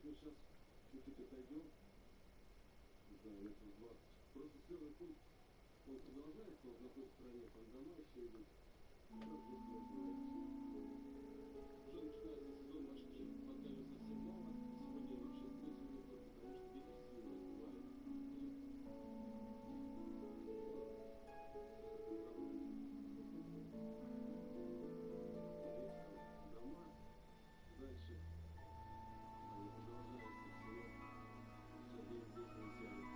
Сейчас чуть-чуть отойдем, не знаю, метров 20. Просто первый путь, он продолжается, вот на той стороне там дома еще идут. Уже начинается сезон морских, пока совсем мало. Сегодня вообще стресс у них, потому что ветер сильно бывает. Дома, дальше. Продолжается село, все здесь не тянет.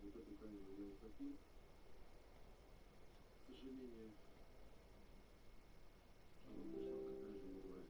Вот эту камеру я утопил. К сожалению, вышла такая же новая.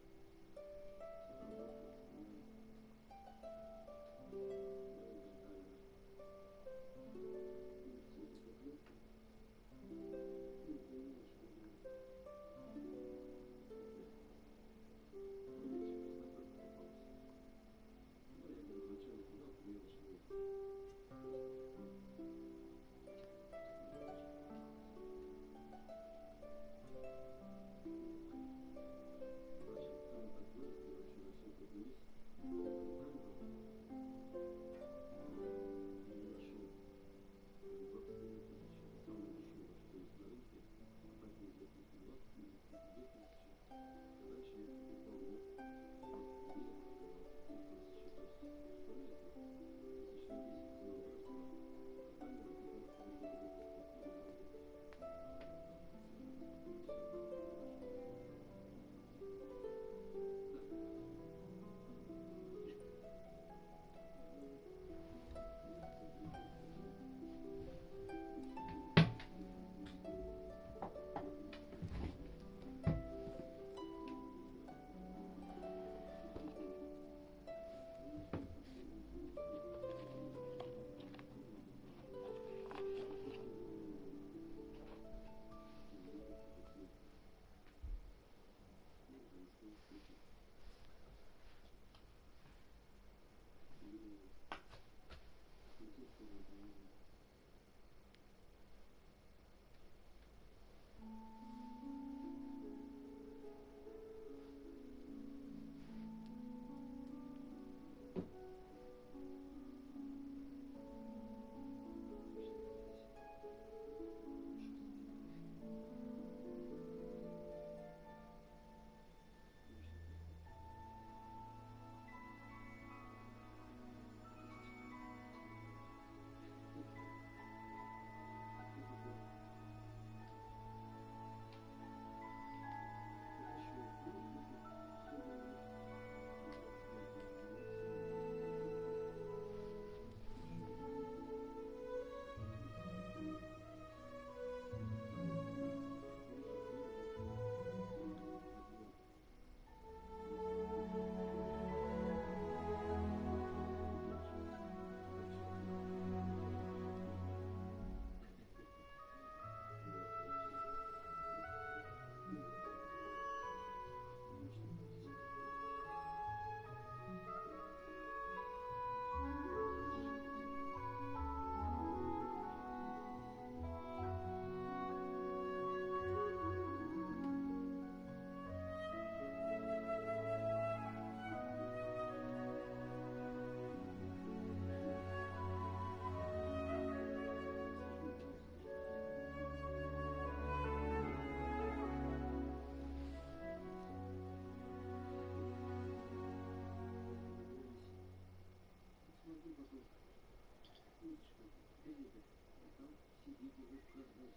Дети же сказать,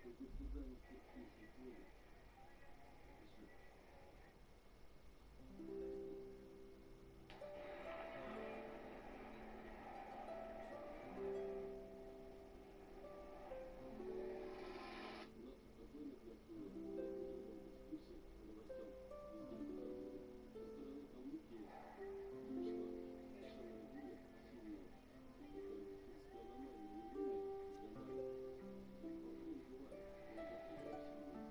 только сюда не терпеть не ходят. У нас спокойно проходит дискуссия по новостям везде по телевизору. Со стороны Калмыкии вышла совершенно буря, сильная, такая экстремальное явление для мая. Бобры убивают, но это очень сильно.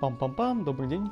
Пам-пам-пам, добрый день.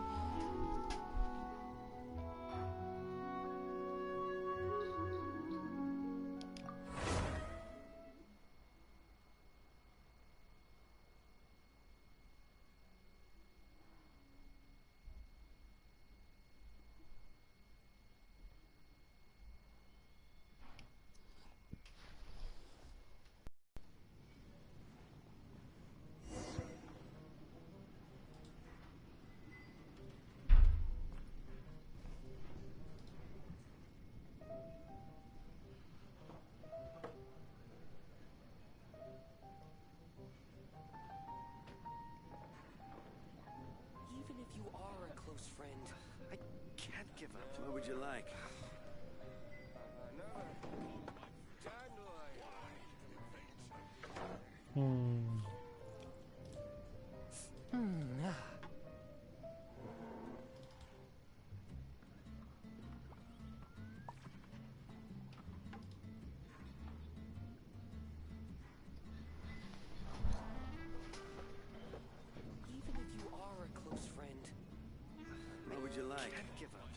Even if you are a close friend, I can't give up. What would you like? Even if you are a close friend, What would you like? can't give up.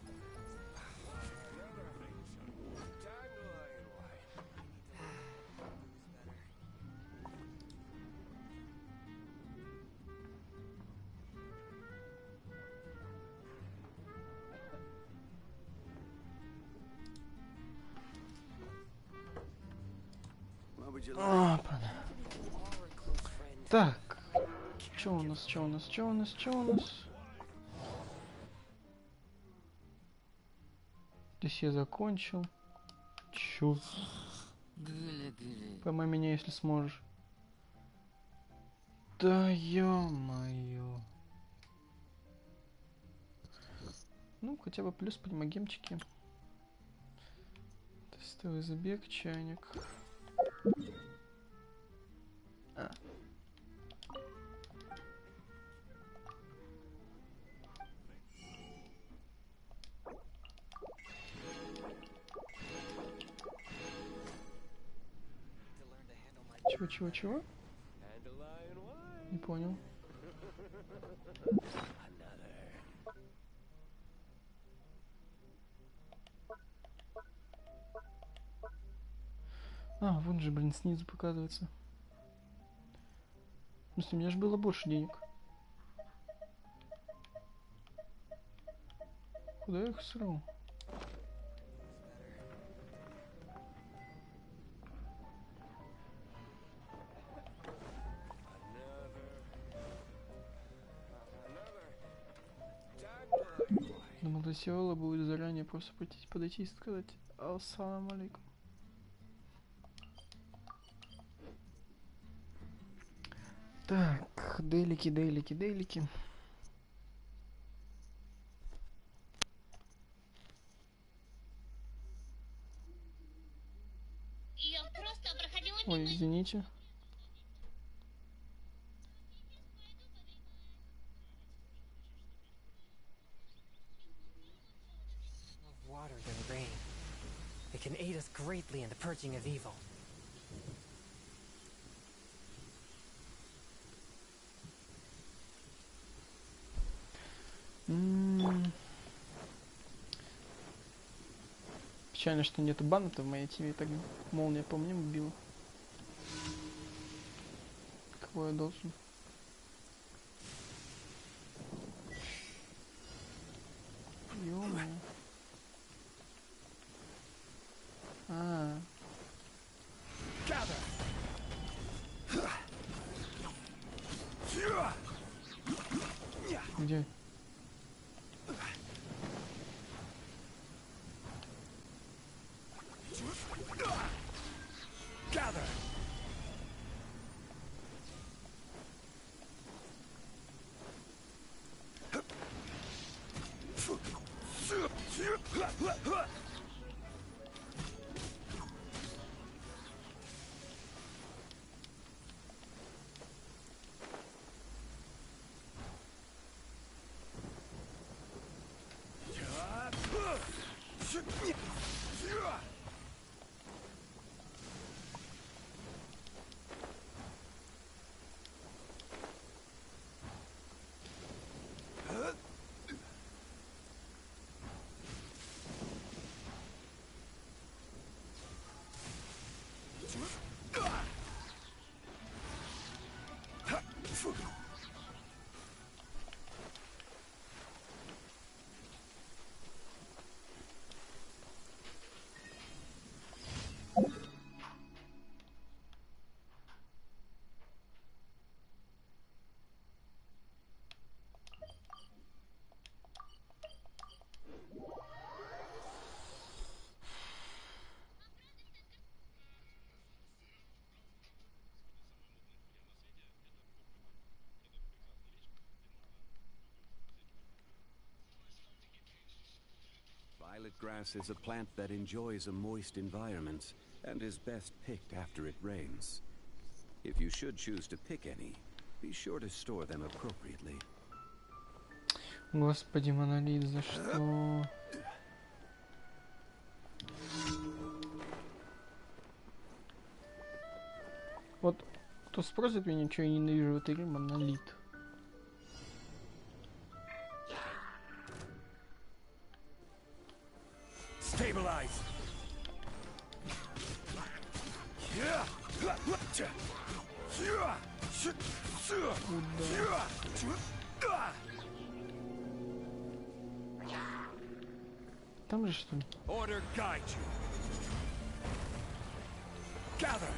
What would you like? Опа. Even if you are a close friend, Так, что у нас, что у нас, что у нас, что у нас? Здесь я закончил. Чё? Поймай меня, если сможешь. Да ё-моё. Ну, хотя бы плюс подмагемчики. Тестовый забег, чайник. А. Чего? Не понял. А, вон же, блин, снизу показывается. В смысле, у меня же было больше денег. Куда я их срал? Думал, весело будет заранее просто подойти и сказать ассаламу алейкум. Так, делики. Я просто проходила Ой, мимо. извините. of water than rain. It can aid us greatly in the purging of evil. Печально, что нету бана-то в моей теме, так молния по мне убила. Кого я должен? Ё-моё. Где? Violet grass is a plant that enjoys a moist environment and is best picked after it rains. If you should choose to pick any, be sure to store them appropriately. Господи, монолит, за что? Вот кто спросит меня, что я ненавижу в этой игре, монолит. Stabilize. Там же что ли? Order guide you. Gather.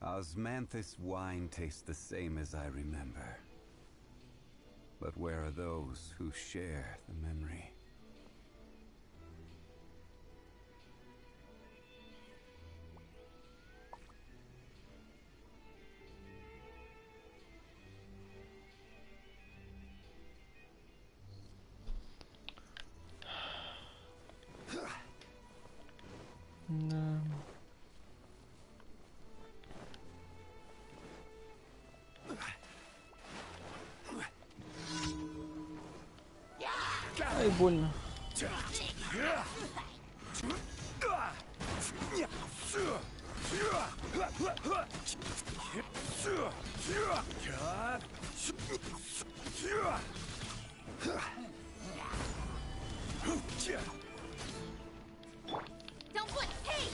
Osmanthus wine tastes the same as I remember. But where are those who share the memory? Да. Ай, больно. Don't blink. Hey.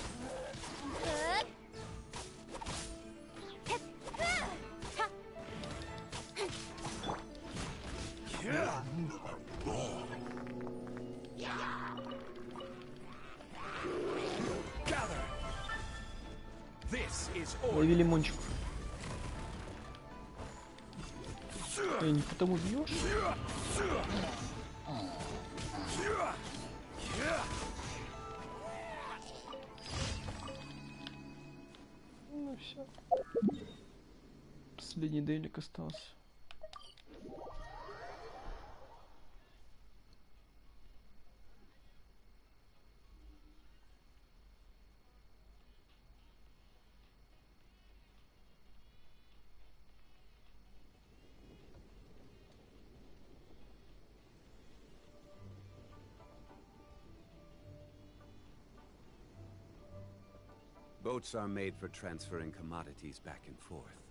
Лови лимончик. Ты не потому бьешь? Ну все. Последний делик остался. Boats are made for transferring commodities back and forth,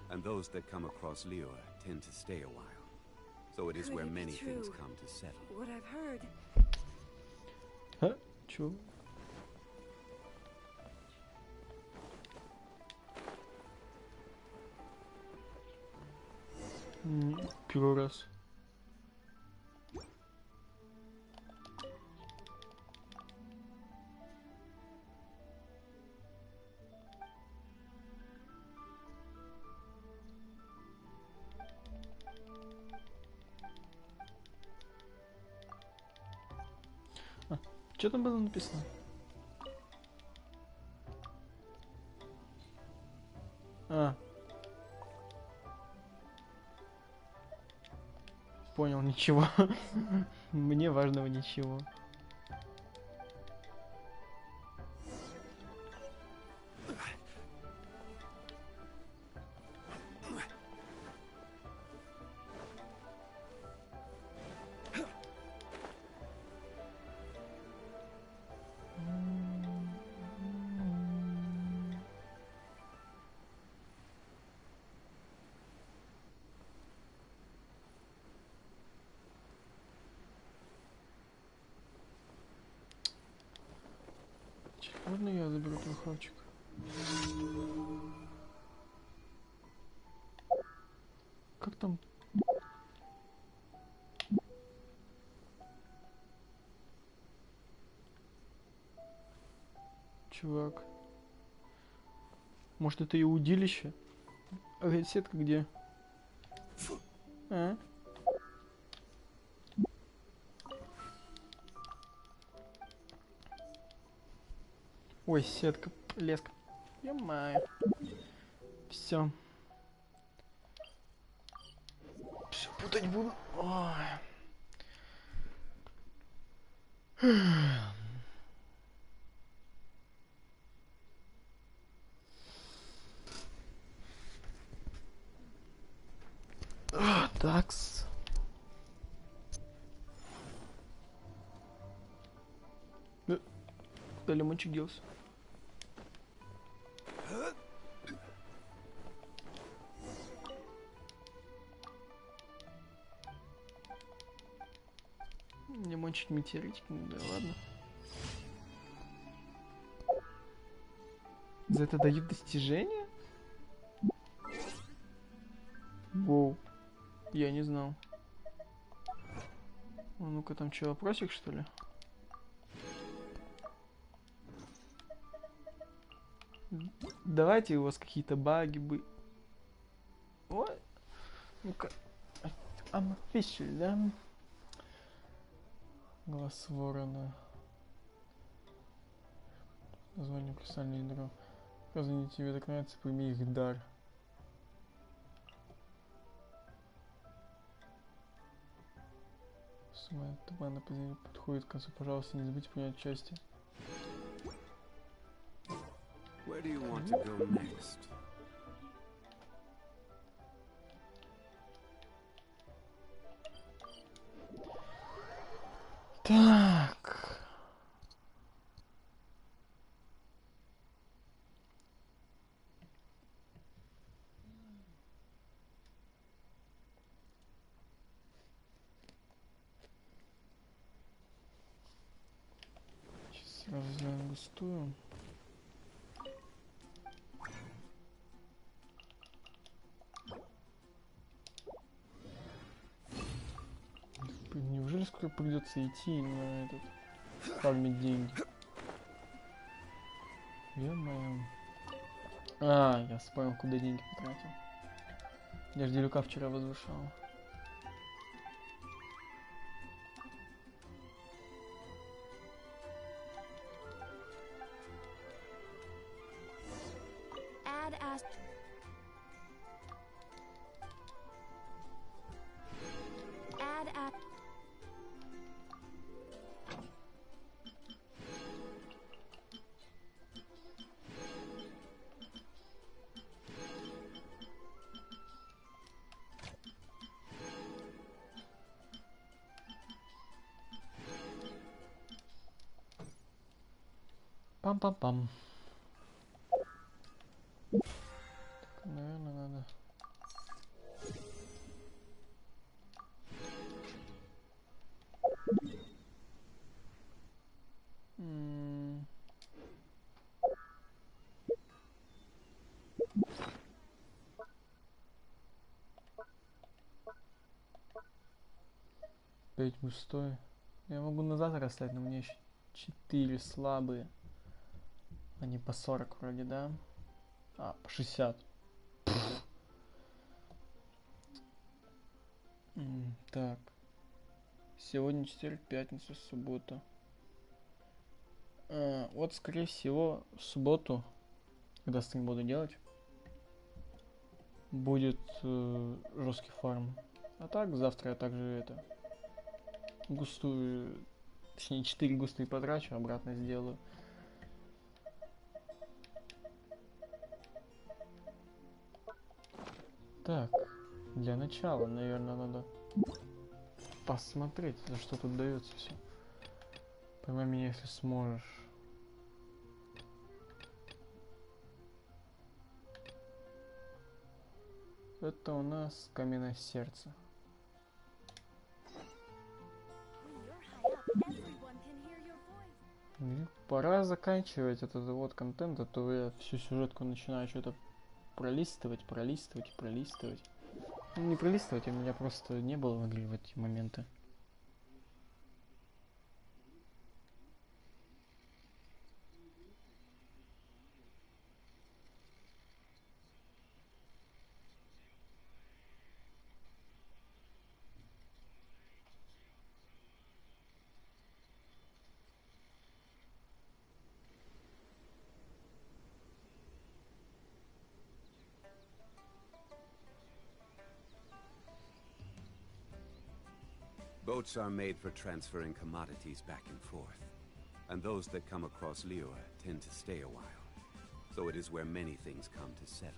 and those that come across Lure tend to stay a while. So it is where many things come to settle. What I've heard. А? Чё? Первый раз. Что там было написано? А. Понял, ничего. Мне важного ничего. хавчик. Как там? Чувак. Может, это и удилище? А сетка где? А? Ой, сетка, леска. Ё-моё. Все. Все путать буду. Ой. Такс. Куда лимончик делся? Лимончик метеоритик, да ладно. За это дают достижения? Воу. Я не знал. А ну-ка, там что, вопросик, что ли? Давайте у вас какие-то баги бы. Ой. Ну-ка. I'm official, да? Глаз ворона. Название кристальное ядро. Разве тебе так нравится, прими их дар. Сумма тумана подходит к концу. Пожалуйста, не забудьте принять участие. Where do you want to go next? Так. Сейчас сразу сделаем густую. Неужели скоро придется идти на этот фармить деньги? Ё-моё. А, я вспомнил, куда деньги потратил. Я ж Делюка вчера возвышал. Пам-пам-пам. Так, наверное, надо. Пять густой. Я могу назад расставить, но мне еще 4 слабые. Они по 40 вроде, да? А, по 60. Так. Сегодня четверг, пятница, суббота. Вот, скорее всего, в субботу, когда стрим буду делать, будет жесткий фарм. А так, завтра я также это густую, точнее 4 густые потрачу, обратно сделаю. Так, для начала, наверное, надо посмотреть, за что тут дается все. Пойми меня, если сможешь. Это у нас каменное сердце. Пора заканчивать этот вот контент, а то я всю сюжетку начинаю что-то пролистывать. Ну, не пролистывать, а меня просто не было в игре в эти моменты. Boats are made for transferring commodities back and forth, and those that come across Liyue tend to stay a while, so it is where many things come to settle.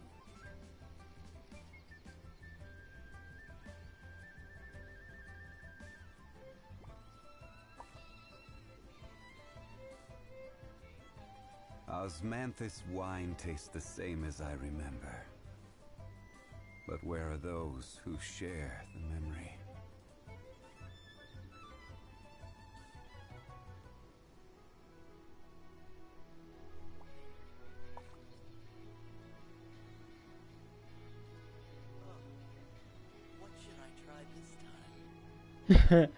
Osmanthus wine tastes the same as I remember. But where are those who share the memory? What should I try this time?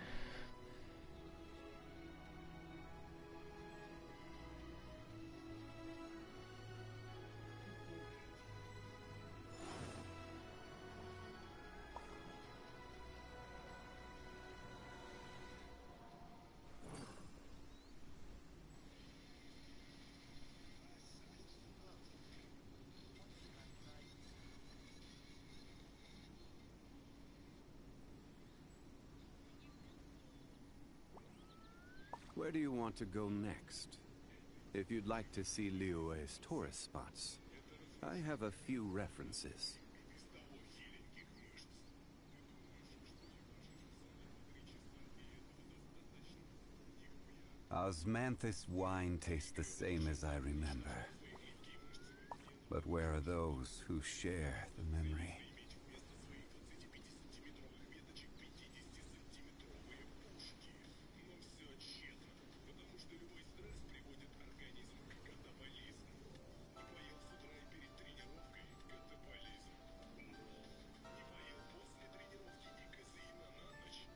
Where do you want to go next? If you'd like to see Liyue's tourist spots, I have a few references. Osmanthus wine tastes the same as I remember. But where are those who share the memory?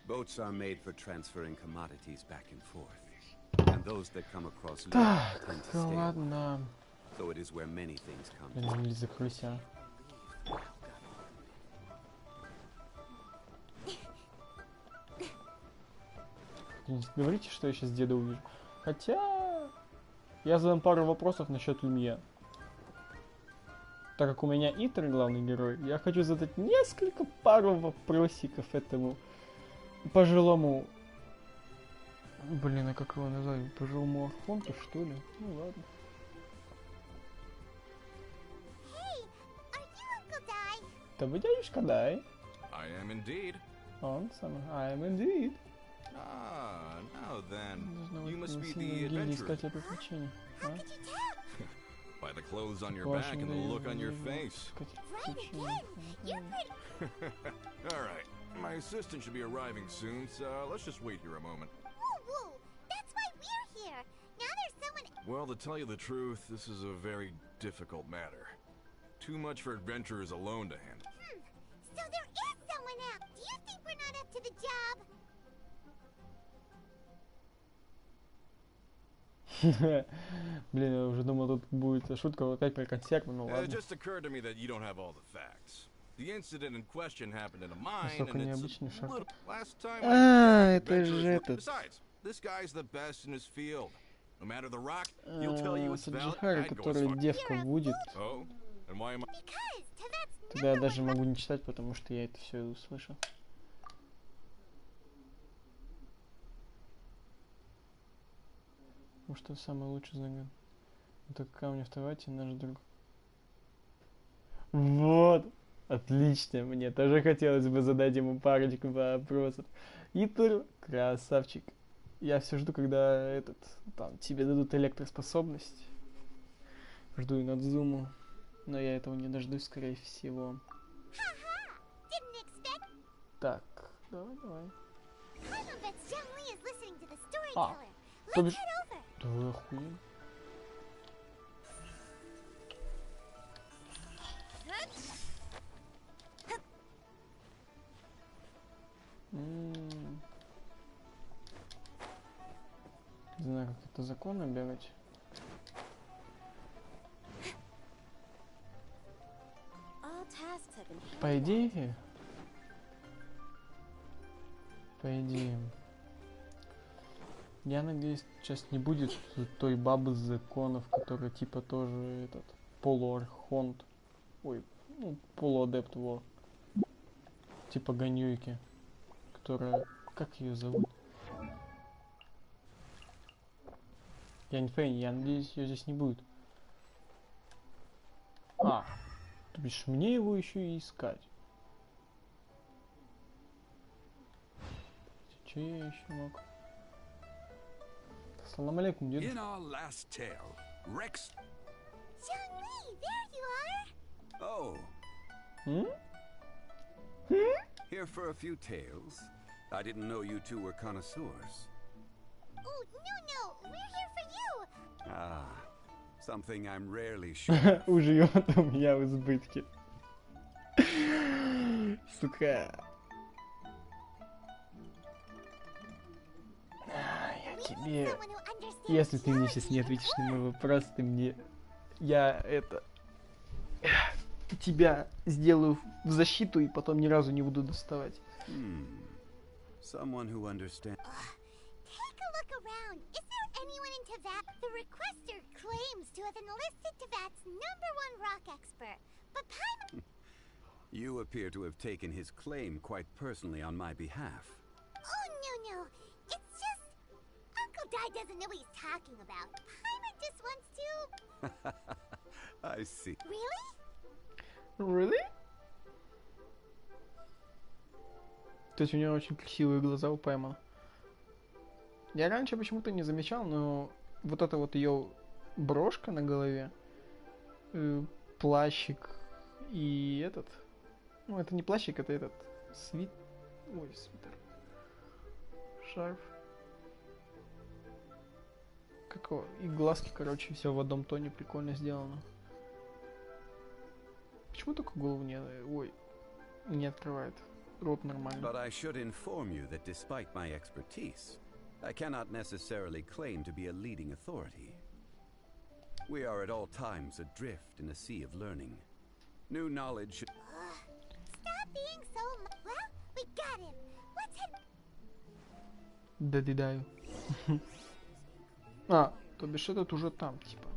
Boats are made for transferring commodities back and forth, and those that come across Liyue tend to stay a while. Ладно. So it is where many things come to Блин, закройся. Не говорите, что я сейчас деда увижу. Хотя... Я задам пару вопросов насчет Люмье. Так как у меня Итер главный герой, я хочу задать пару вопросиков этому пожилому... Блин, а как его назвать? Пожилому Архонту, что ли? Ну ладно. Да вы дядюшка Дай. I am indeed. Он самый. I am indeed. Ah, now then, Должна you быть must be сильная the гильдия adventurer. искателя приключений. А? By the clothes on your По back вашему and the look on your мнению, face. искатель приключений. All right, my assistant should be arriving soon, so let's just wait here a moment. Woo! That's why we're here. Now there's someone. Well, to tell you the truth, this is a very difficult matter. Too much for adventurers alone to handle. So there is someone out. Do you think we're not up to the job? Блин, я уже думал, тут будет шутка опять про консервы, ну It ладно. just occurred to me that you don't have all the facts. The incident in question happened in a mine, Настолько and it's необычный шаг. little... Last time А, I это adventurers же were- этот. Besides, this guy's the best in his field. No matter the rock, he'll tell you it's valid. Саджихари, I'd go as который far. девка будет. Oh, and why am I? Because that's Тогда я даже могу не читать, потому что я это все услышал. Потому что самый лучший знак. Это камни в Тавате, наш друг. Вот! Отлично! Мне тоже хотелось бы задать ему парочку вопросов. Итер, красавчик. Я все жду, когда там тебе дадут электроспособность. Жду и Надзуму. Но я этого не дождусь, скорее всего. didn't expect. Так, давай. I bet Zhang Li is listening to the А, storyteller. то Let's бишь, head over. Да вы охуели? Не знаю, как это законно бегать. По идее, я надеюсь, сейчас не будет той бабы с законов, которая типа тоже этот полуархонт, ой, ну, полуадепт во, типа Ганюйки, которая, как ее зовут? Яньфэнь, я надеюсь, ее здесь не будет. А, то бишь мне его еще и искать. Че я еще мог? Салам алейкум, дед. In our last tale, Rex. Zhongli, there you are! Oh, М? here for a few tales. I didn't know you two were connoisseurs. Oh, no, we're here for you! Ah, something I'm rarely sure. У живота у меня в избытке. Сука. Я тебе... Someone who understands Если ты мне сейчас geology не and ответишь на art. мой вопрос, ты мне... Я это... Тебя сделаю в защиту и потом ни разу не буду доставать. Someone who understands. Take a look around. Is there anyone in Teyvat? The requester claims to have enlisted Teyvat's #1 rock expert. But Paimon... You appear to have taken his claim quite personally on my behalf. Oh, no. It's just... Uncle Dai doesn't know what he's talking about. Paimon just wants to... I see. Really? Really? То есть у нее очень красивые глаза у Паймана. Я раньше почему-то не замечал, но вот эта вот ее брошка на голове, плащик и этот... Ну, это не плащик, это этот... Ой, свитер. Шарф. Как его? И глазки, короче, все в одном тоне прикольно сделано. Почему только голову не... Ой, не открывает. Рот нормально. But I should inform you that despite my expertise, I cannot necessarily claim to be a leading authority. We are at all times adrift in a sea of learning. New knowledge should... Stop being so... Well, we got him. Let's head... Добиваю. А, то бишь этот уже там, типа.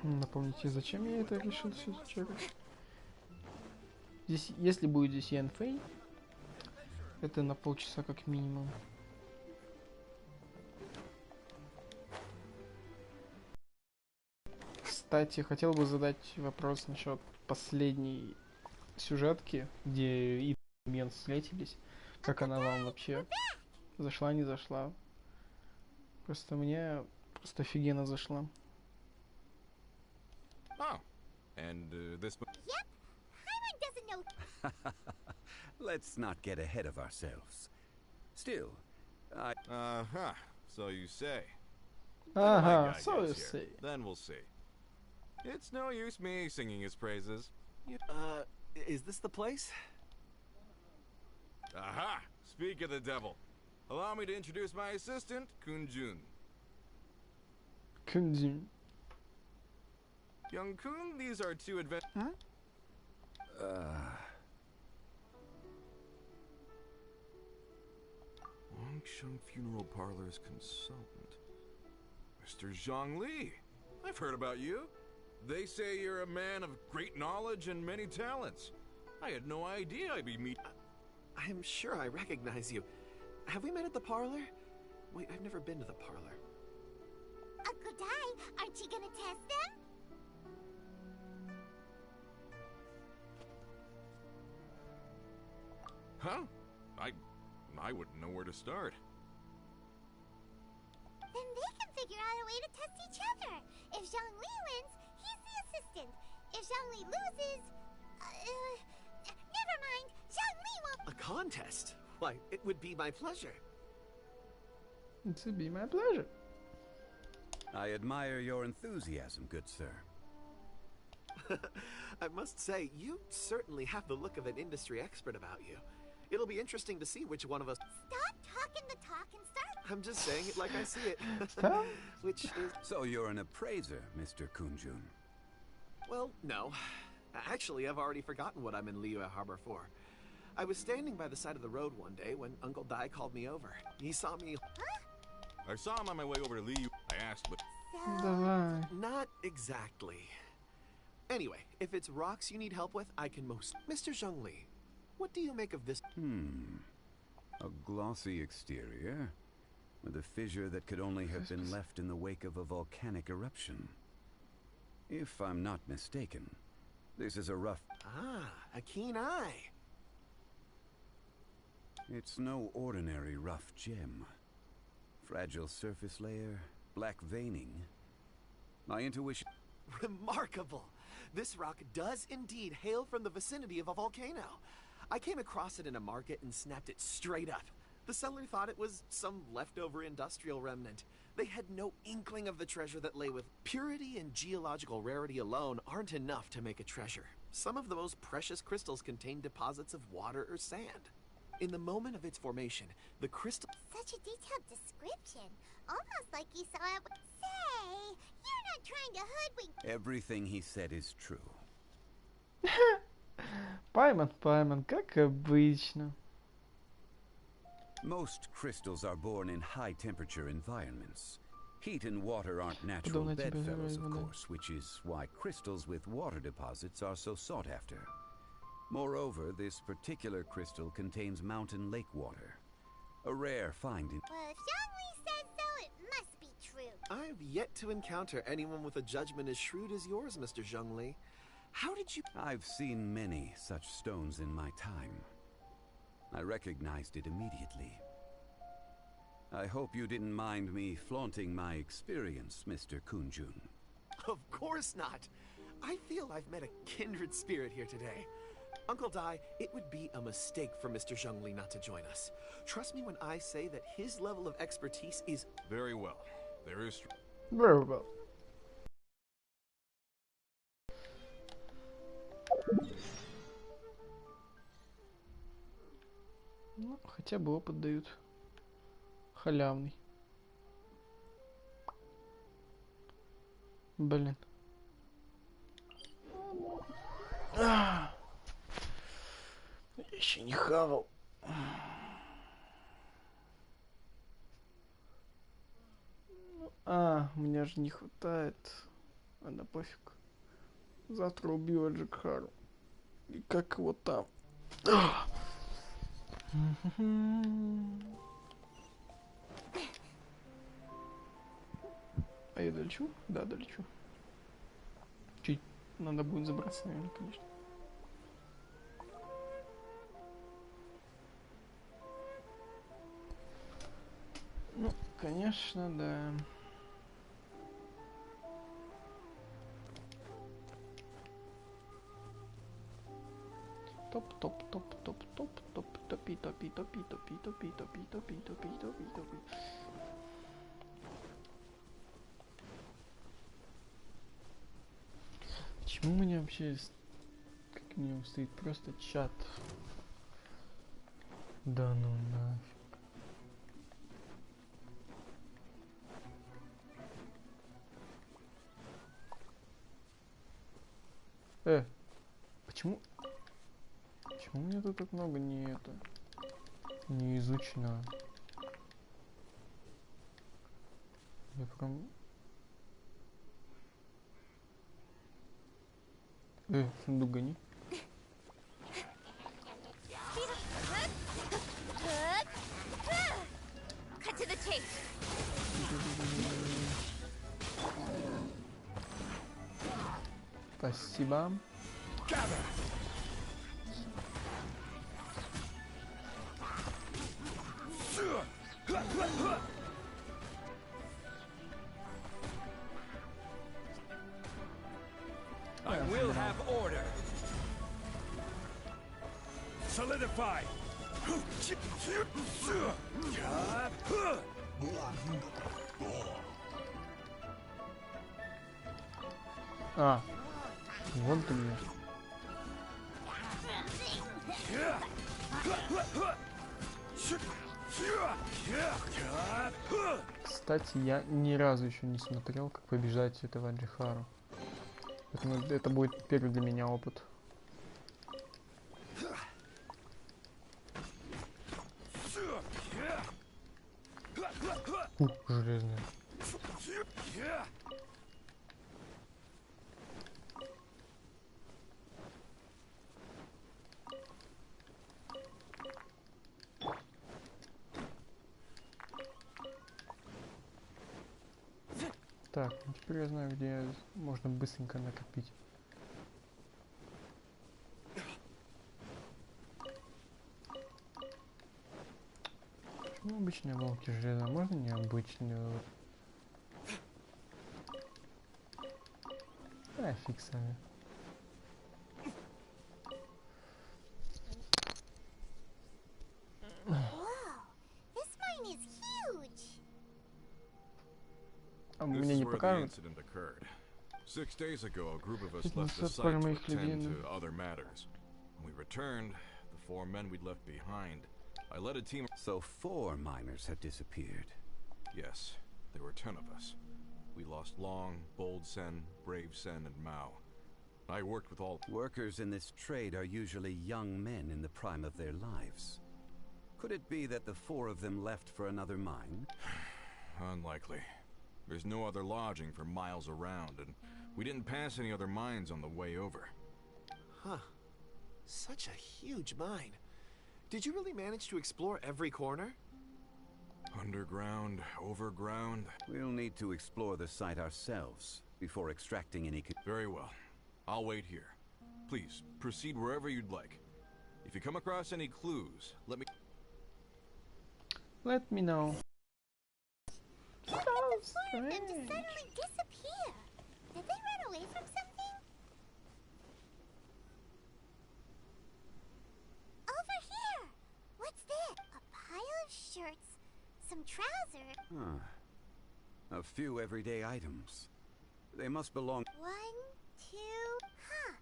Напомните, зачем я это решил все зачеркнуть? Здесь, если будет здесь Янфэй, это на полчаса как минимум. Кстати, хотел бы задать вопрос насчет последней сюжетки, где и Мен встретились. Как она вам вообще? Зашла, не зашла? Просто мне просто офигенно зашла. Oh, and this. Yep. Paimon doesn't know... Let's not get ahead of ourselves. Still, I... Uh-huh, so you say. Ага, Guy so you gets here. say. Then we'll see. It's no use me singing his praises. Is this the place? Aha! Speak of the devil. Allow me to introduce my assistant, Kunjun. Kunjun. Young Kun, these are two Longsheng Funeral Parlor's consultant. Mr. Zhongli. I've heard about you. They say you're a man of great knowledge and many talents. I had no idea I'd be meeting... I'm sure I recognize you. Have we met at the parlor? Wait, I've never been to the parlor. Uncle Dai, aren't you gonna test them? Huh? I wouldn't know where to start. Then they can figure out a way to test each other. If Zhongli wins, he's the assistant. If Zhongli loses... never mind. Zhongli won't... A contest? Why, it would be my pleasure. It's be my pleasure. I admire your enthusiasm, good sir. I must say, you certainly have the look of an industry expert about you. It'll be interesting to see which one of us... Stop talking the talk and start. I'm just saying it like I see it. Stop. Which is... So you're an appraiser, Mr. Kunjun. Well, no. Actually, I've already forgotten what I'm in Liyue Harbor for. I was standing by the side of the road one day when Uncle Dai called me over. He saw me... I saw him on my way over to Lee. I asked, but Давай. Not exactly. Anyway, if it's rocks you need help with, I can most... Mr. Zhongli, what do you make of this? A glossy exterior, with a fissure that could only have been left in the wake of a volcanic eruption. If I'm not mistaken, this is a rough... Ah, a keen eye. It's no ordinary rough gem. Fragile surface layer, black veining. My intuition... Remarkable. This rock does indeed hail from the vicinity of a volcano. I came across it in a market and snapped it straight up. The seller thought it was some leftover industrial remnant. They had no inkling of the treasure that lay with. Purity and geological rarity alone aren't enough to make a treasure. Some of the most precious crystals contain deposits of water or sand. In the moment of its formation, the crystal... Such a detailed description. Almost like you saw it. Say, you're not trying to hoodwink. Everything he said is true. Пайман, как обычно. Most crystals are born in high-temperature environments. Heat and water aren't natural Подобно тебе bedfellows, of говорю, да. course, which is why crystals with water deposits are so sought after. Moreover, this particular crystal contains mountain lake water, a rare find in... Well, if Zhongli says so, it must be true. I've yet to encounter anyone with a judgment as shrewd as yours, Mr. Zhongli. How did you... I've seen many such stones in my time. I recognized it immediately. I hope you didn't mind me flaunting my experience, Mr. Kunjun. Of course not. I feel I've met a kindred spirit here today. Uncle Dai, it would be a mistake for Mr. Zhongli not to join us. Trust me when I say that his level of expertise is... very well. There is... Very well. Ну, хотя бы опыт дают. Халявный. Блин. Я еще не хавал. Мне же не хватает. Да пофиг. Завтра убью Джекхару. И как его там? А я долечу? Да, долечу. Чуть надо будет забраться, наверное, конечно. Ну, конечно, да. Топ, топ, топ, топ, топ, топ, топи, топи, топи, топи, топи, топи, топи, топи, топи, топи. Почему у меня вообще, как минимум, стоит просто чат? Да ну нафиг. Почему? Почему у меня тут так много не изучено? Я прям... сундук гони. Cut to the chase. Спасибо. I will have order. Solidify. А, вон ты где. Кстати, я ни разу еще не смотрел, как побежать этого Джихару. Поэтому это будет первый для меня опыт. Железный. Так, ну теперь я знаю, где можно быстренько накопить. Ну, обычные волки железа, можно необычные? А, фиг с вами. А мне не покажут? 6 days ago, a group of us Это left the насчет пары site to моих людей, attend ну. to other matters. When we returned, the 4 men we'd left behind, I led a team. So 4 miners have disappeared. Yes, there were 10 of us. We lost Long, Bold Sen, Brave Sen, and Mao. I worked with all. Workers in this trade are usually young men in the prime of their lives. Could it be that the 4 of them left for another mine? Unlikely. There's no other lodging for miles around, and we didn't pass any other mines on the way over. Huh. Such a huge mine. Did you really manage to explore every corner? Underground, overground. We'll need to explore the site ourselves before extracting any. Very well. I'll wait here. Please, proceed wherever you'd like. If you come across any clues, let me... Let me know. Look at the 4 of them just suddenly disappear. Did they run away from something? Over here! What's this? A pile of shirts, some trousers. A few everyday items. They must belong. 1, 2... Huh.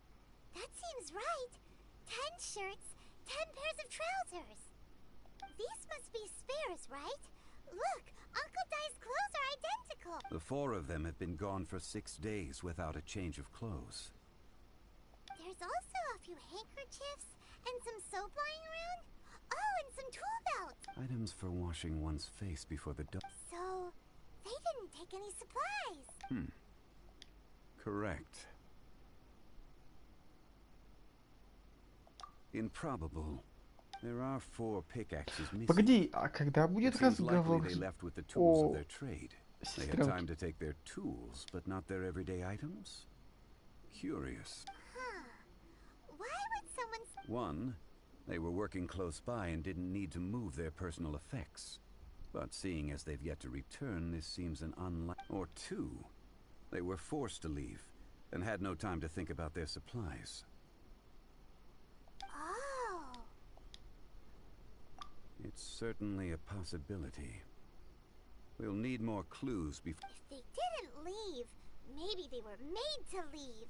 That seems right. 10 shirts, 10 pairs of trousers. These must be spares, right? Look, Uncle Dai's clothes are identical. The 4 of them have been gone for 6 days without a change of clothes. There's also a few handkerchiefs and some soap lying around. Oh, and some tool belts. Items for washing one's face before the So, they didn't take any supplies. Correct. Improbable. There are 4 pickaxes missing. Погоди, а когда It будет seems likely разговор they left with the tools of о their trade. They had time сестренке? to take their tools, but not their everyday items? Curious. Huh. Why would someone... 1, they were working close by and didn't need to move their personal effects. But seeing as they've yet to return, this seems an unlikely... Or 2, they were forced to leave and had no time to think about their supplies. Oh. It's certainly a possibility. We'll need more clues before... If they didn't leave, maybe they were made to leave.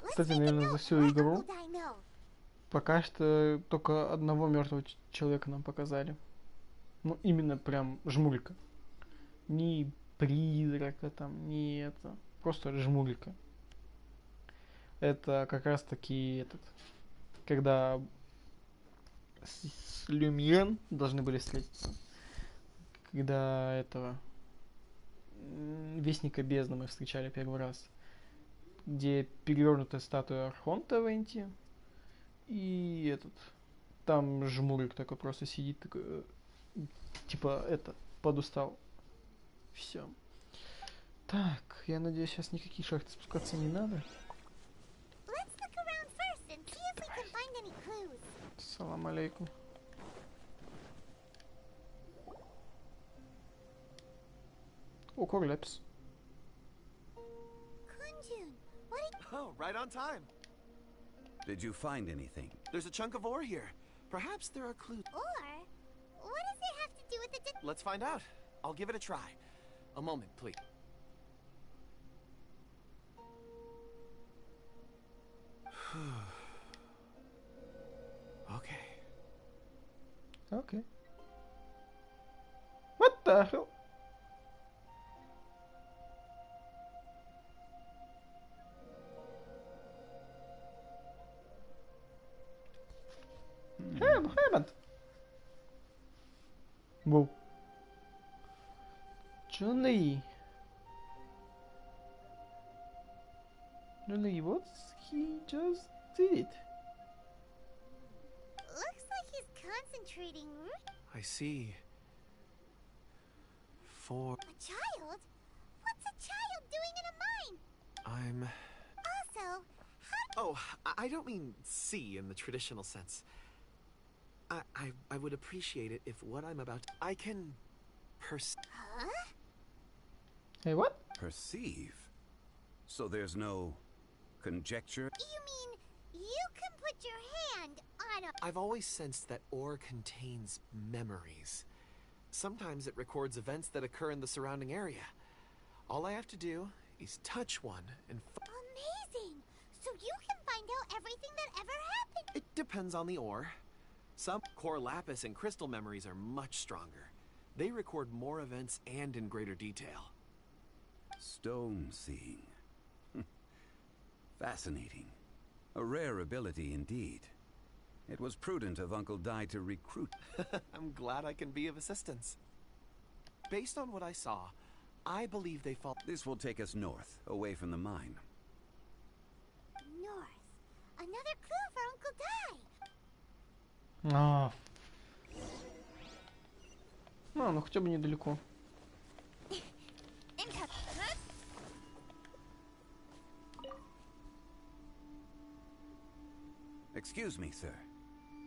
Let's Кстати, make a наверное, за note, всю let игру Uncle Dai know. пока что только одного мертвого человека нам показали. Ну, именно прям жмурика. Ни призрака там, ни это. Просто жмурика. Это как раз таки этот... Когда с Люмьен должны были встретиться. Когда этого... Вестника бездны мы встречали первый раз. Где перевернутая статуя Архонта в Энте. И этот... Там жмурик такой просто сидит, такой... Типа, это, подустал. Все. Так, я надеюсь, сейчас никаких шахт спускаться не надо. Let's look around first and see if we can find any clues. Салам алейкум. О, Корлепс. Kunjun, what did... Oh, right on time. Did you find anything? There's a chunk of ore here. Perhaps there are clues. Or Let's find out. I'll give it a try. A moment, please. Okay. Okay. What the hell? Haven't. Whoa. Johnny, what he just did? Looks like he's concentrating. I see. For... A child? What's a child doing in a mine? I'm... Also, Oh, I don't mean see in the traditional sense. I would appreciate it if what I'm about to... I can... huh? Hey, what? Perceive? So there's no conjecture? You mean you can put your hand on a... I've always sensed that ore contains memories. Sometimes it records events that occur in the surrounding area. All I have to do is touch one and... Amazing! So you can find out everything that ever happened. It depends on the ore. Some core lapis and crystal memories are much stronger. They record more events and in greater detail. Stone seeing. Fascinating. A rare ability indeed. It was prudent of Uncle Dai to recruit. I'm glad I can be of assistance. Based on what I saw, I believe they fall... This will take us north, away from the mine. North. Another clue for Uncle Dai. А, ну хотя бы недалеко. Excuse me, sir.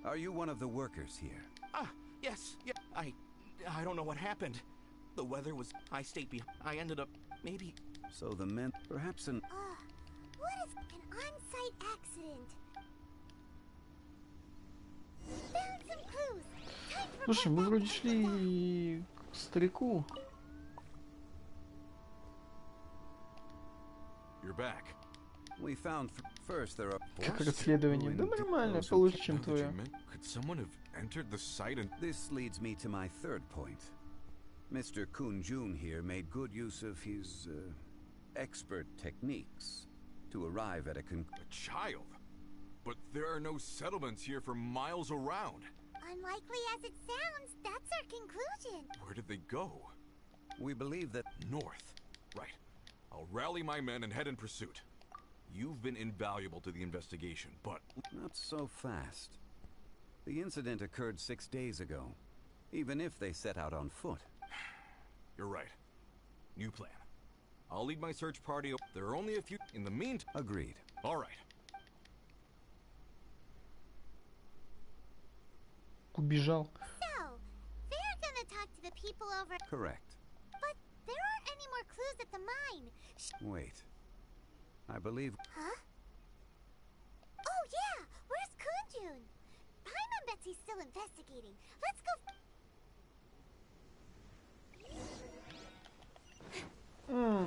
Are you one of the workers here? Ah, yes. Yeah, I don't know what happened. The weather was... I stayed behind. I ended up... maybe... So the men... Perhaps an... What is an on-site accident? Found some clues. Time for Слушай, мы вроде шли к старику. You're back. We found first there are... Как расследование? Да нормально, получше, чем твое. Could someone have entered the site and... This leads me to my third point. Mr. Kun-jun here made good use of his expert techniques to arrive at a A child? But there are no settlements here for miles around. Unlikely as it sounds, that's our conclusion. Where did they go? We believe that... North. Right. I'll rally my men and head in pursuit. You've been invaluable to the investigation, but... Not so fast. The incident occurred 6 days ago, even if they set out on foot. You're right. New plan. I'll lead my search party. There are only a few... In the meantime... Agreed. All right. Убежал. So, they're gonna talk to the people over... Correct. But there aren't any more clues at the mine. Wait. I believe... Huh? Oh yeah! Where's Kunjun? Paimon bets he's still investigating. Let's go...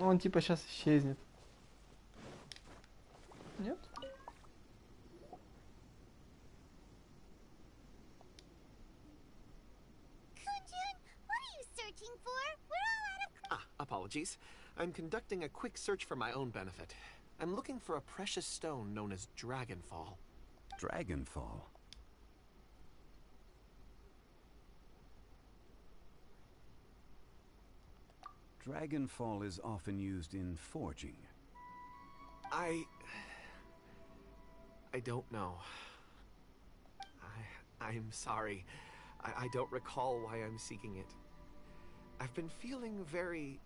Он типа сейчас исчезнет. Нет? Kunjun, what are you searching for? We're all out of... Apologies. I'm conducting a quick search for my own benefit. I'm looking for a precious stone known as Dragonfall. Dragonfall. Dragonfall is often used in forging. I don't know. I'm sorry. I don't recall why I'm seeking it. I've been feeling very...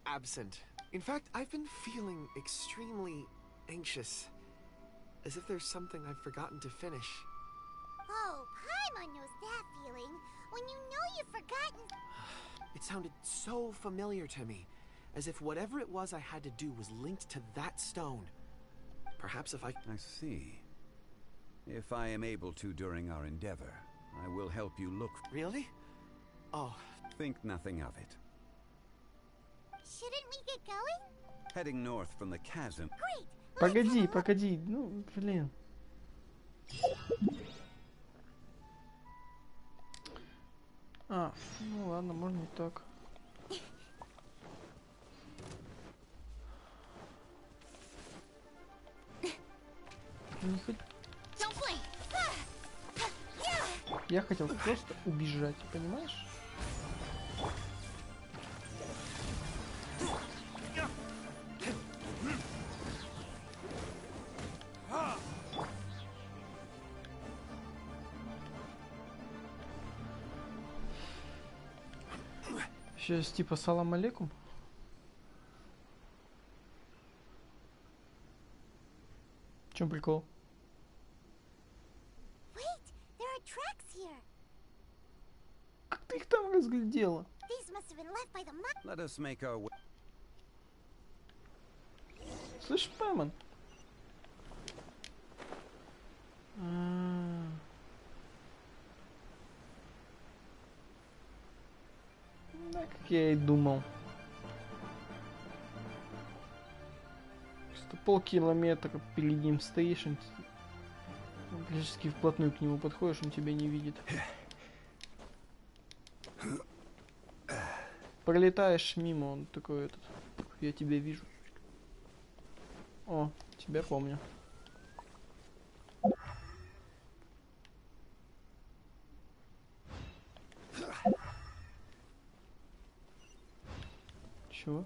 absent. In fact, I've been feeling extremely anxious. As if there's something I've forgotten to finish. Oh, Paimon knows that feeling. When you know you've forgotten... It sounded so familiar to me. As if whatever it was I had to do was linked to that stone. Perhaps if I see. If I am able to during our endeavor, I will help you look... Really? Oh, Think nothing of it. Shouldn't we get going? Heading north from the chasm. Great. Погоди, погоди. Ну, блин. А, ну ладно, можно и так. Не хот- Don't blink. Я хотел просто убежать, понимаешь? Сейчас типа салам алейкум. В чем прикол? Wait, there are tracks here. Как ты их там разглядела? These must have been left by the Let us make our way. Слышь, Пэмон? Да, как я и думал. Просто полкилометра перед ним стоишь, он практически вплотную к нему подходишь, он тебя не видит. Пролетаешь мимо, он такой этот. Я тебя вижу. О, тебя помню. Чего?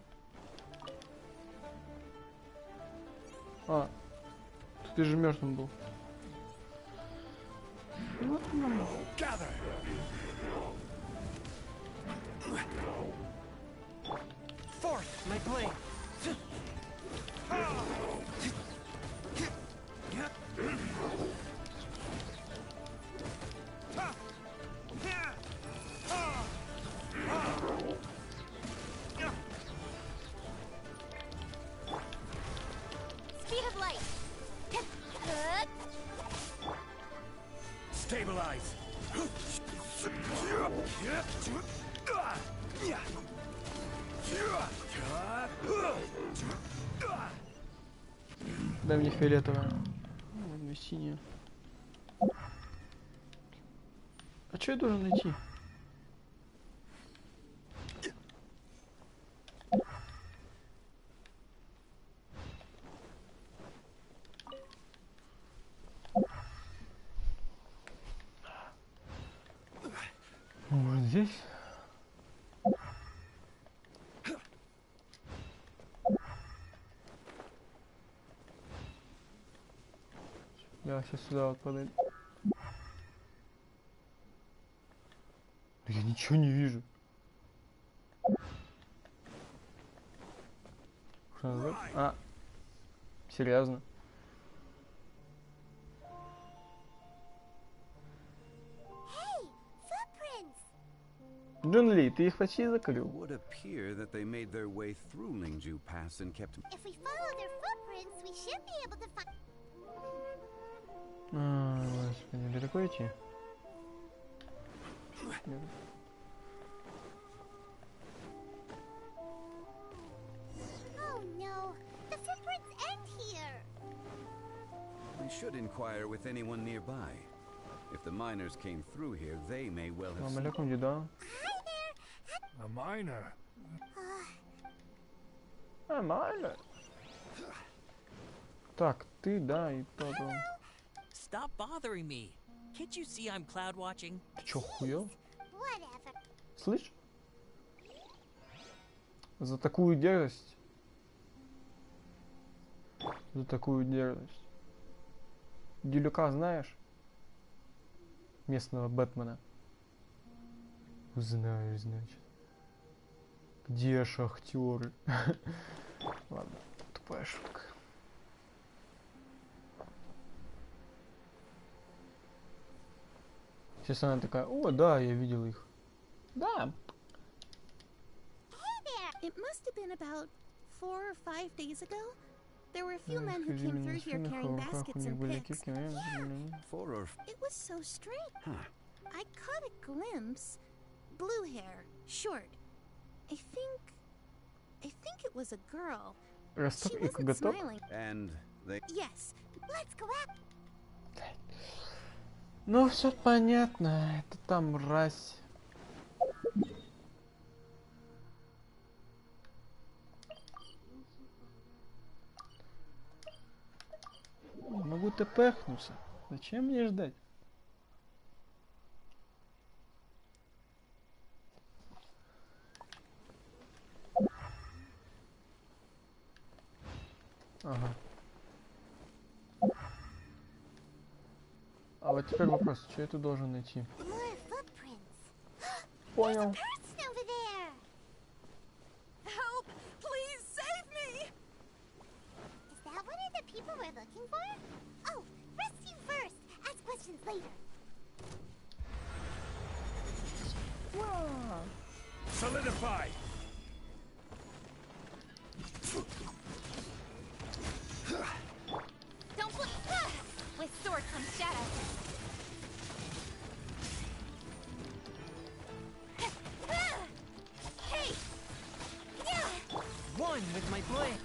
А, ты же мертвым был. Fourth, my plane. speed of light. Stabilize. Дай мне фиолетовое. Ладно, синее. А что я должен найти? Вот здесь. Я сейчас сюда вот подойду. Да я ничего не вижу. Что назад? А, серьезно? Hey, footprints. Джун Ли, ты их почти закрыл. It would appear that they made their way through Lingju Pass and kept. If we follow their footprints, we should be able to find. А, господи, далеко идти? Oh no, the footprints end here. We should inquire with anyone nearby. If the miners came through here, they may well have. Салам алейкум, деда. Hi there. A miner. Нормально. Так, ты, да, и тот. Stop bothering me. Can't you see I'm cloud watching? Ты чё, хуёл? Whatever. Слышь? За такую дерзость. За такую дерзость. Дилюка знаешь? Местного Бэтмена. Знаю, значит. Где шахтеры? Ладно, тупая шутка. Сейчас она такая, о, да, я видел их. Да. Hey there. It must have been about 4 or 5 days ago. There were a few men who came through here carrying baskets and picks. Four or It was so strange. Huh. I caught a glimpse. Blue hair, short. I think it was a girl. She Росток wasn't готов? smiling. And they... Yes, let's go up. Ну, все понятно. Это там мразь. Не могу тпхнуться. Зачем мне ждать? Ага. А вот теперь вопрос, что я тут должен найти? More footprints. Понял. Person over there. Help! Please save me! Is that one of the people we're looking for? Oh, rescue first. Ask questions later. Solidify! Don't look. With sword comes shadow. Hey! Yeah! One with my blade.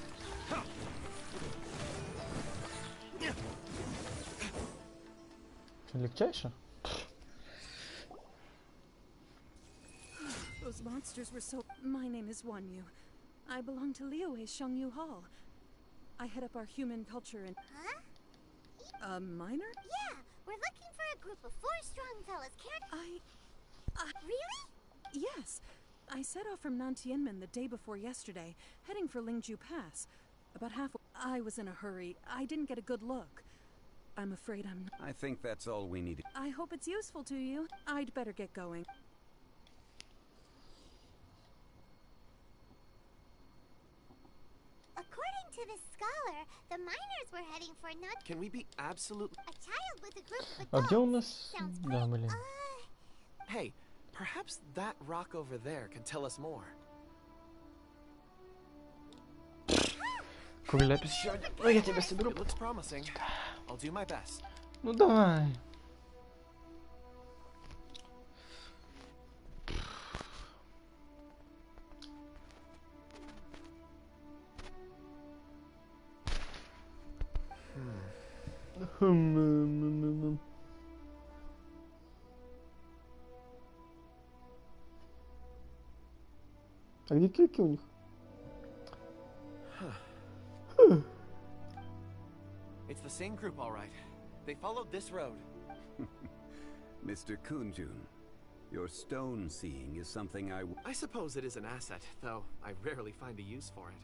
Что, легчайше? Those monsters were so... My name is Wanyu. I belong to Liyue's Shangyu Hall. I head up our human culture and... Huh? A minor? Yeah, we're looking for a group of 4 strong fellas. Really? Yes. I set off from Nantianmen the day before yesterday, heading for Lingju Pass. About halfway... I was in a hurry. I didn't get a good look. I'm afraid I'm... I think that's all we needed. I hope it's useful to you. I'd better get going. According to this scholar, the miners were heading for not Can we be absolute? a child with a group of А где у adults. нас... Sounds Да, great. блин. Hey, perhaps that rock over there can tell us more. Кругляпис еще один. Ну, я тебя соберу. It looks promising. I'll do my best. Ну, давай. А где клики у них? It's the same group, all right. They followed this road. Mr. Kunjun, your stone seeing is something I suppose it is an asset, though I rarely find a use for it.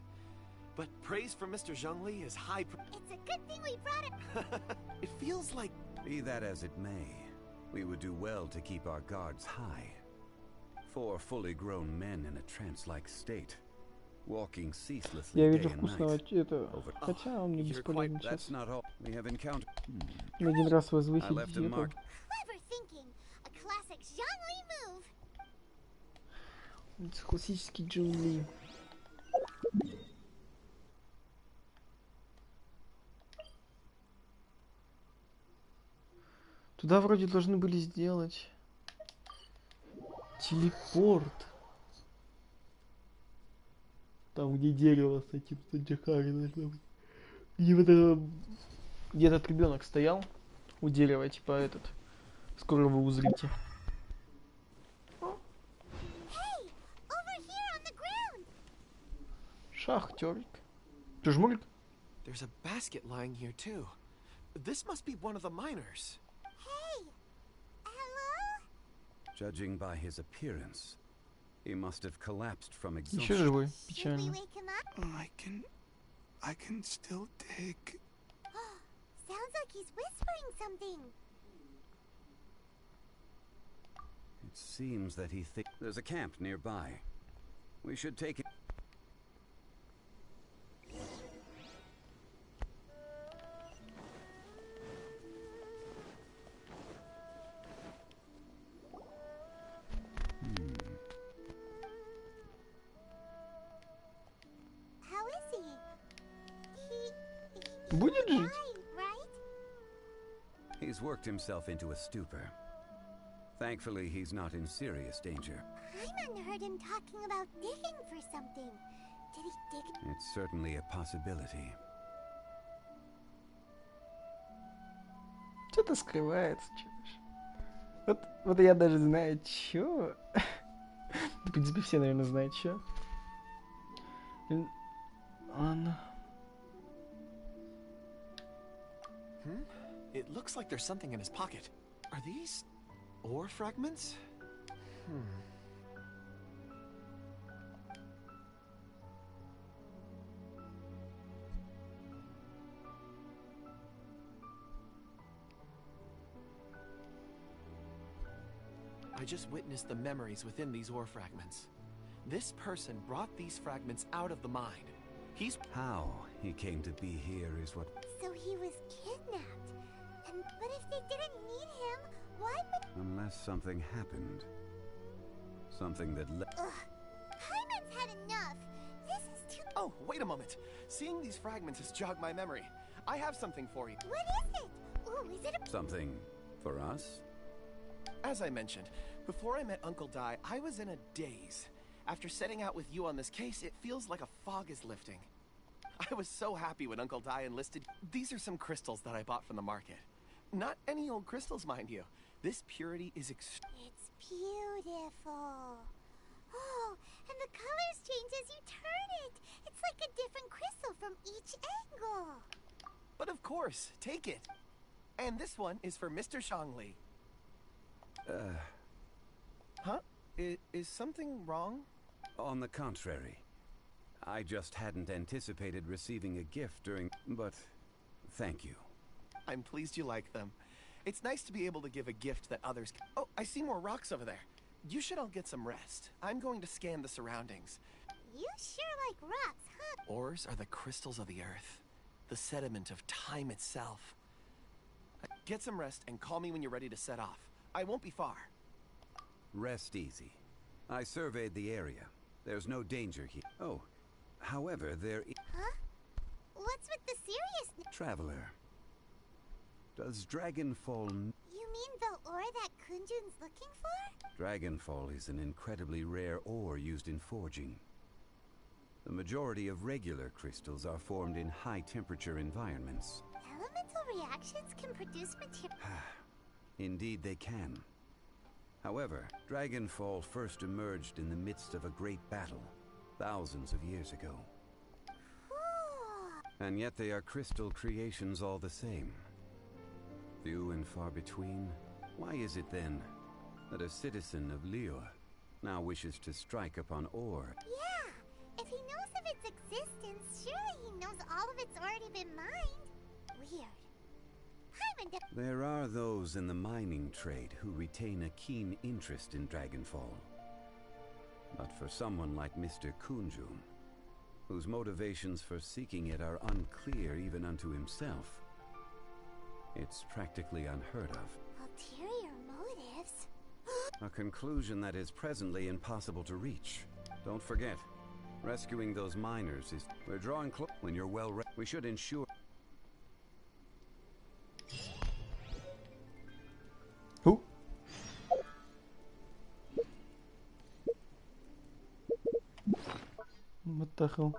But praise from Mr. Zhongli is high. It's a good thing we brought it. It feels like... Be that as it may, we would do well to keep our guards high. 4 fully grown men in a trance-like state, walking ceaselessly Я day вижу and вкусного night. это. Хотя он не бесполезен сейчас. That's not all. We have encountered. Один раз I возвысить left a это. mark. Clever thinking. A classic Zhongli move. Это классический джунгли. Туда вроде должны были сделать телепорт. Там, где дерево с этим Санджахари должно быть. Где этот ребенок стоял у дерева, типа этот. Скоро вы узрите. Hey, over here on the ground. Шахтерик. Ты жмурик? There's a basket lying here, too. This must be one of the miners. Hey, hello? Judging by his appearance, he must have collapsed from Еще exhaustion. живой. Should we Печально. wake him up? I can still dig. Sounds like he's whispering something. It seems that he thinks there's a camp nearby. We should take it. How is he? Будет жить? Fine, right? He's worked himself into a stupor. Thankfully, he's not in serious danger. Hyman heard him talking about digging for something. Did he dig? It's certainly a possibility. Что-то скрывается, чё. Вот я даже знаю, чё. В принципе, все, наверное, знают, чё. Ладно. It looks like there's something in his pocket. Are these ore fragments? I just witnessed the memories within these ore fragments. This person brought these fragments out of the mine. How he came to be here is what... So he was kidnapped. But if they didn't need him, why would... Unless something happened. Something that Ugh. Hyman's had enough. This is too... Oh, wait a moment. Seeing these fragments has jogged my memory. I have something for you. What is it? Ooh, is it a... Something for us? As I mentioned, before I met Uncle Dai, I was in a daze. After setting out with you on this case, it feels like a fog is lifting. I was so happy when Uncle Dai enlisted. These are some crystals that I bought from the market. Not any old crystals, mind you. This purity is It's beautiful. Oh, and the colors change as you turn it. It's like a different crystal from each angle. But of course, take it. And this one is for Mr. Zhongli. Huh? Is something wrong? On the contrary. I just hadn't anticipated receiving a gift during... But, thank you. I'm pleased you like them. It's nice to be able to give a gift that others can... Oh, I see more rocks over there. You should all get some rest. I'm going to scan the surroundings. You sure like rocks, huh? Ores are the crystals of the earth. The sediment of time itself. Get some rest and call me when you're ready to set off. I won't be far. Rest easy. I surveyed the area. There's no danger here. Oh, however, there is... Huh? What's with the seriousness? Traveler. Does Dragonfall... You mean the ore that Kunjun's looking for? Dragonfall is an incredibly rare ore used in forging. The majority of regular crystals are formed in high-temperature environments. Elemental reactions can produce material... Indeed they can. However, Dragonfall first emerged in the midst of a great battle, thousands of years ago. And yet they are crystal creations all the same. Few and far between. Why is it then that a citizen of Liyue now wishes to strike upon ore? Yeah, if he knows of its existence, surely he knows all of it's already been mined. Weird. There are those in the mining trade who retain a keen interest in Dragonfall. But for someone like Mr. Kunjun, whose motivations for seeking it are unclear even unto himself, it's practically unheard of. Ulterior motives? A conclusion that is presently impossible to reach. Don't forget, rescuing those miners is... We're drawing close. When you're well read, we should ensure... Who? What the hell?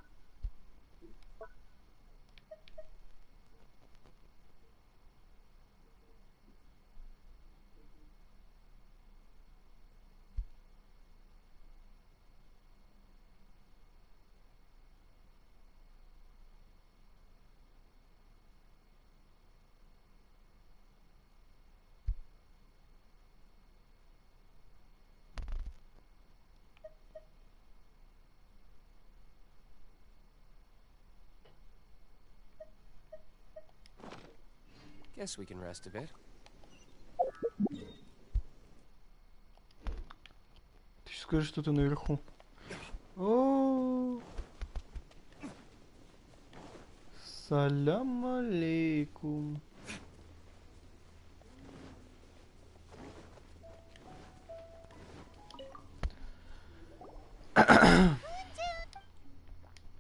Guess we can rest a bit. Ты скажешь что-то наверху. О, салям алейкум.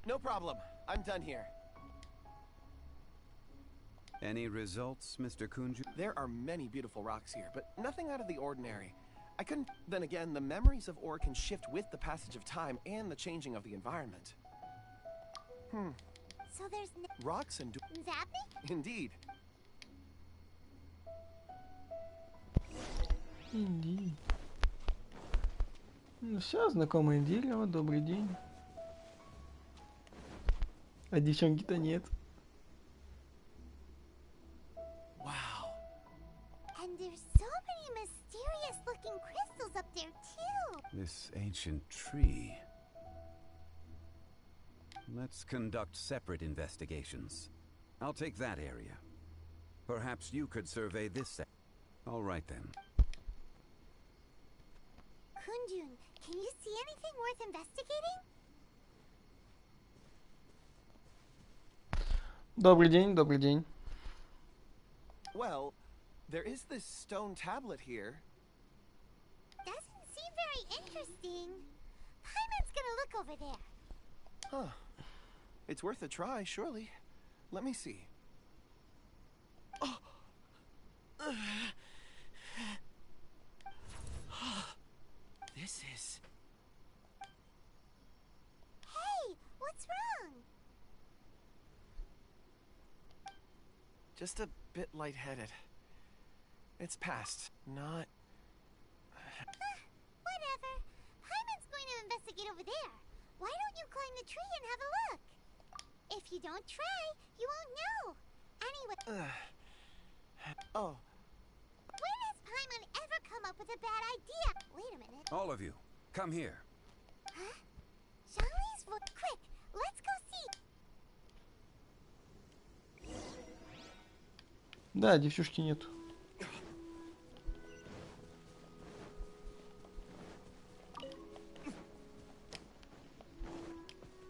No problem. I'm done here. Any results, Mr. Kunju? There are many beautiful rocks here, but nothing out of the ordinary. I couldn't. Then again, the memories of ore can shift with the passage of time and the changing of the environment. So there's Rocks and zapping? Indeed. Иди. Ну все, знакомое дерево, добрый день. А девчонки-то нет. Wow. And there's so many mysterious looking crystals up there too. This ancient tree. Let's conduct separate investigations. I'll take that area. Perhaps you could survey this. All right then. Kunjun, can you see anything worth investigating? Добрый день, добрый день. Well, there is this stone tablet here. Doesn't seem very interesting. Paimon's gonna look over there. Huh. It's worth a try, surely. Let me see. Oh. This is... Hey, what's wrong? just a bit lightheaded. It's past. Not... Whatever. Paimon's going to investigate over there. Why don't you climb the tree and have a look? If you don't try, you won't know. Anyway... Oh. When has Paimon ever come up with a bad idea? Wait a minute. All of you, come here. Huh? Zhongli's voice. Quick, let's go see. Да, девчушки нету.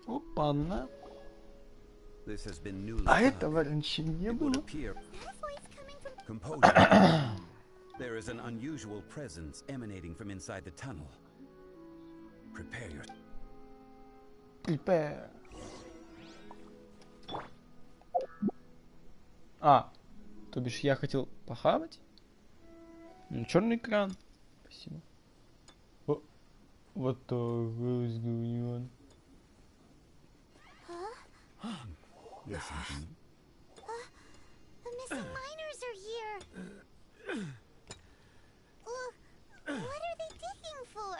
Опа-на. А этого раньше не было. There is an unusual presence emanating from inside the tunnel. Prepare your... Prepare. А, то бишь я хотел похавать? Черный экран. Спасибо. О, вот так, what's going on? Listen. The missing miners are here. What are they digging for?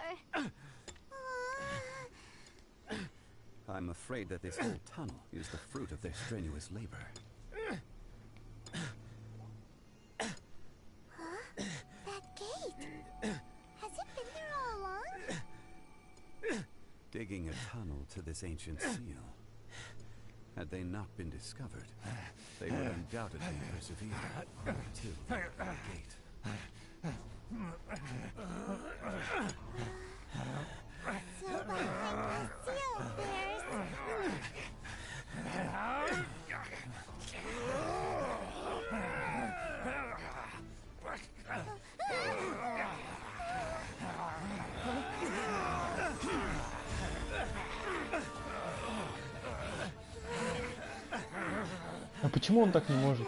I'm afraid that this whole tunnel is the fruit of their strenuous labor. That gate. Has it been there all along? Digging a tunnel to this ancient seal. Had they not been discovered, they would undoubtedly persevere to the gate. So behind the seal, А почему он так не может?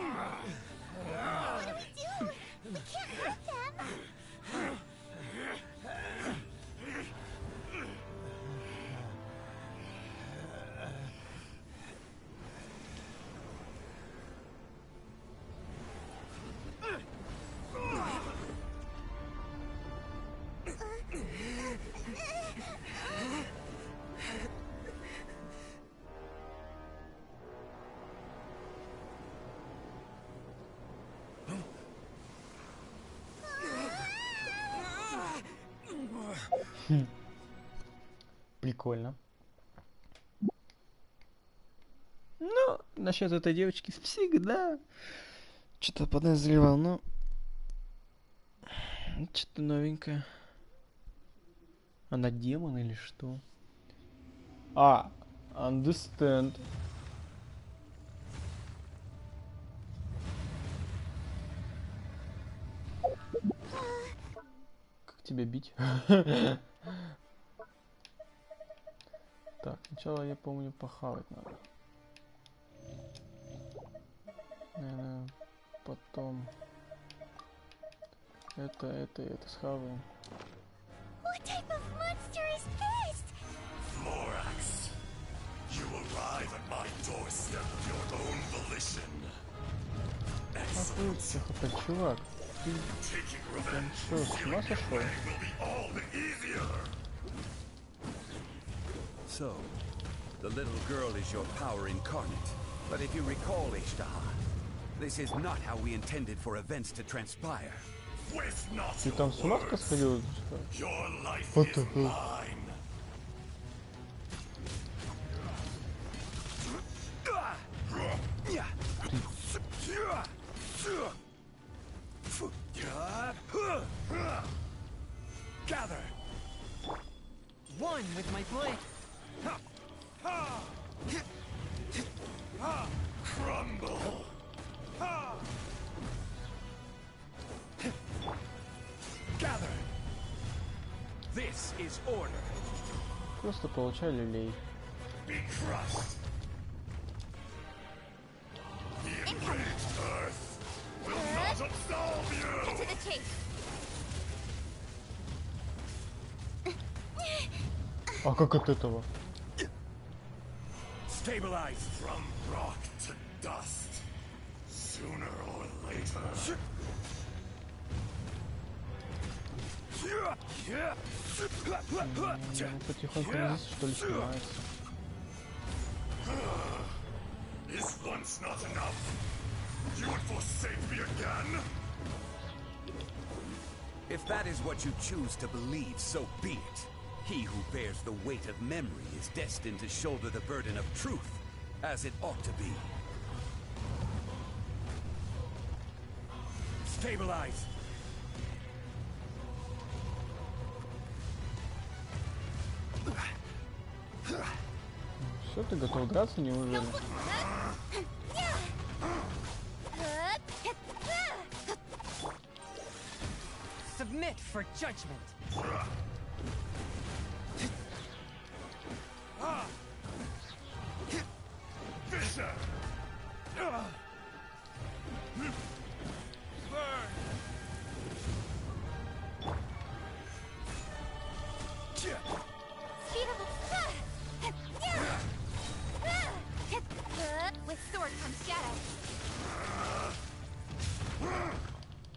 Прикольно. Ну, насчет этой девочки всегда что-то подозревал, но что-то новенькое. Она демон или что? А, understand. Как тебя бить? Так, сначала я помню похавать надо. Наверное, потом это схаваем. What type of monster is this? Morax, you arrive at my doorstep of your own volition. Охуеть, хп, чувак. Ты там что, с ума сошел? So, the little girl is your power incarnate. But if you recall, Ishtaha, this is not how we intended for events to transpire. Ты там с ума сходил? What the hell? Gather! One with my blade! Crumble! Gather! This is order. Просто получай люлей. Be crushed! The enraged earth will not absolve you! Cut to the chase. А как от этого? Stabilize from rock to dust. Sooner or later. Потихоньку вниз, что ли, снимается. Is once not enough? You would forsake me again? If that is what you choose to believe, so be it. He who bears the weight of memory is destined to shoulder the burden of truth, as it ought to be. Stabilize! Все, ты готов драться, неужели? Submit for judgment! Fisher! With sword comes shadow.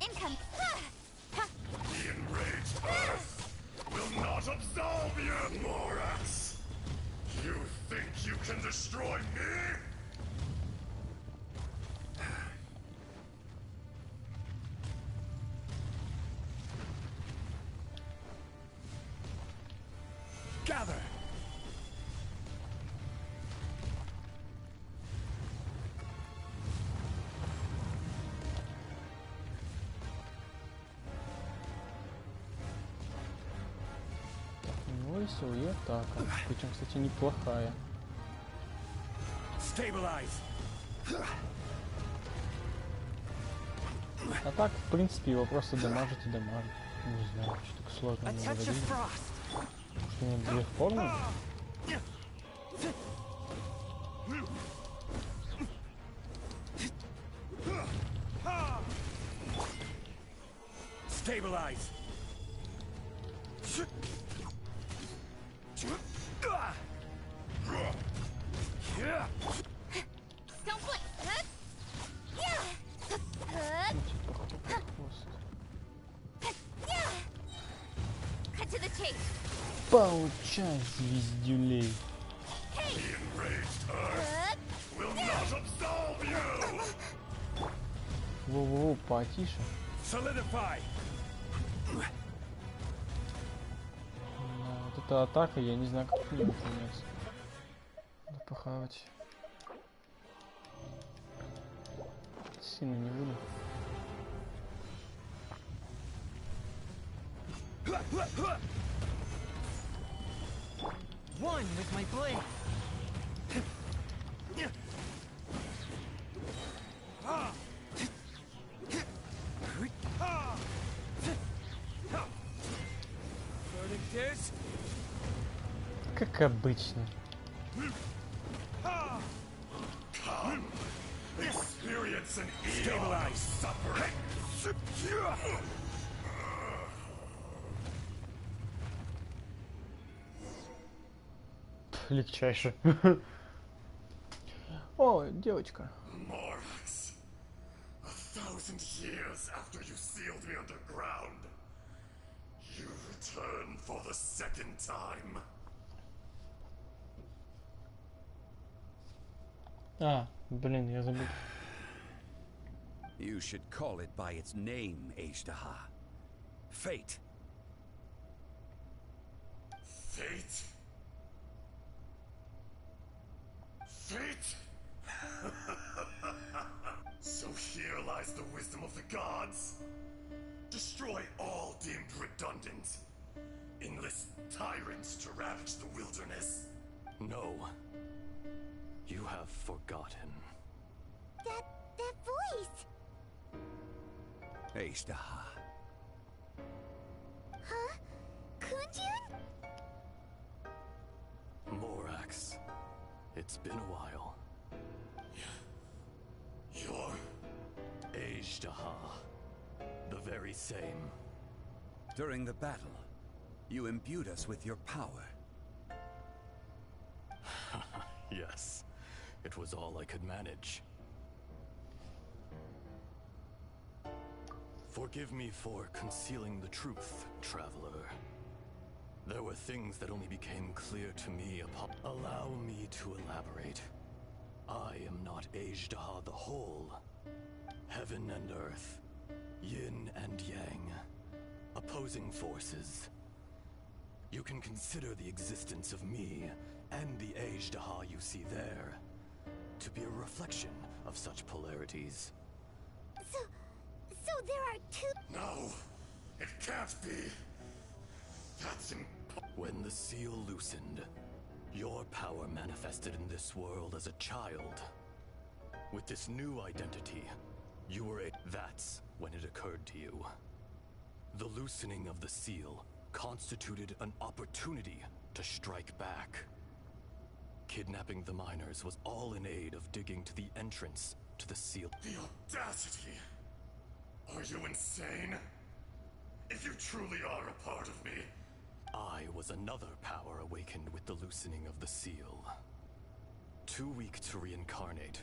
In comes. The enraged earth will not absolve you, Morax! You think you can destroy me? Gather! Высел и атака. Причем, кстати, неплохая. Stabilize! А так, в принципе, его просто дамажить и дамажить. Не знаю, что так сложно A не touch of говорить. frost! Что у него две формы? Stabilize! Don't blink. Cut to the chase. Получай, звездюлей. The enraged earth will not absolve you! Во-во-во, потише. Solidify! Вот эта атака, я не знаю, как ее выполнять. Надо похавать. Сильно не буду. One with my blade! Verdict is... Как обычно. Come! Experience an eon of suffering! Легчайше. О, девочка. Morax, 1,000 years after you sealed me underground, you return for the second time. А, блин, я забыл. You should call it by its name, Ejdaha. Fate. Fate? Fate? So here lies the wisdom of the gods. Destroy all deemed redundant. Enlist tyrants to ravage the wilderness. No. You have forgotten. That voice! Ejdaha. Huh? Kunjun? Morax. It's been a while. You're... Ejdaha. The very same. During the battle, you imbued us with your power. Yes. It was all I could manage. Forgive me for concealing the truth, traveler. There were things that only became clear to me upon... Allow me to elaborate. I am not Ejdaha the Whole. Heaven and earth, yin and yang, opposing forces. You can consider the existence of me and the Ejdaha you see there to be a reflection of such polarities. So there are two... No! It can't be! That's When the seal loosened, your power manifested in this world as a child. With this new identity, you were That's when it occurred to you. The loosening of the seal constituted an opportunity to strike back. Kidnapping the miners was all in aid of digging to the entrance to the seal. The audacity! Are you insane? If you truly are a part of me... I was another power awakened with the loosening of the seal. Too weak to reincarnate,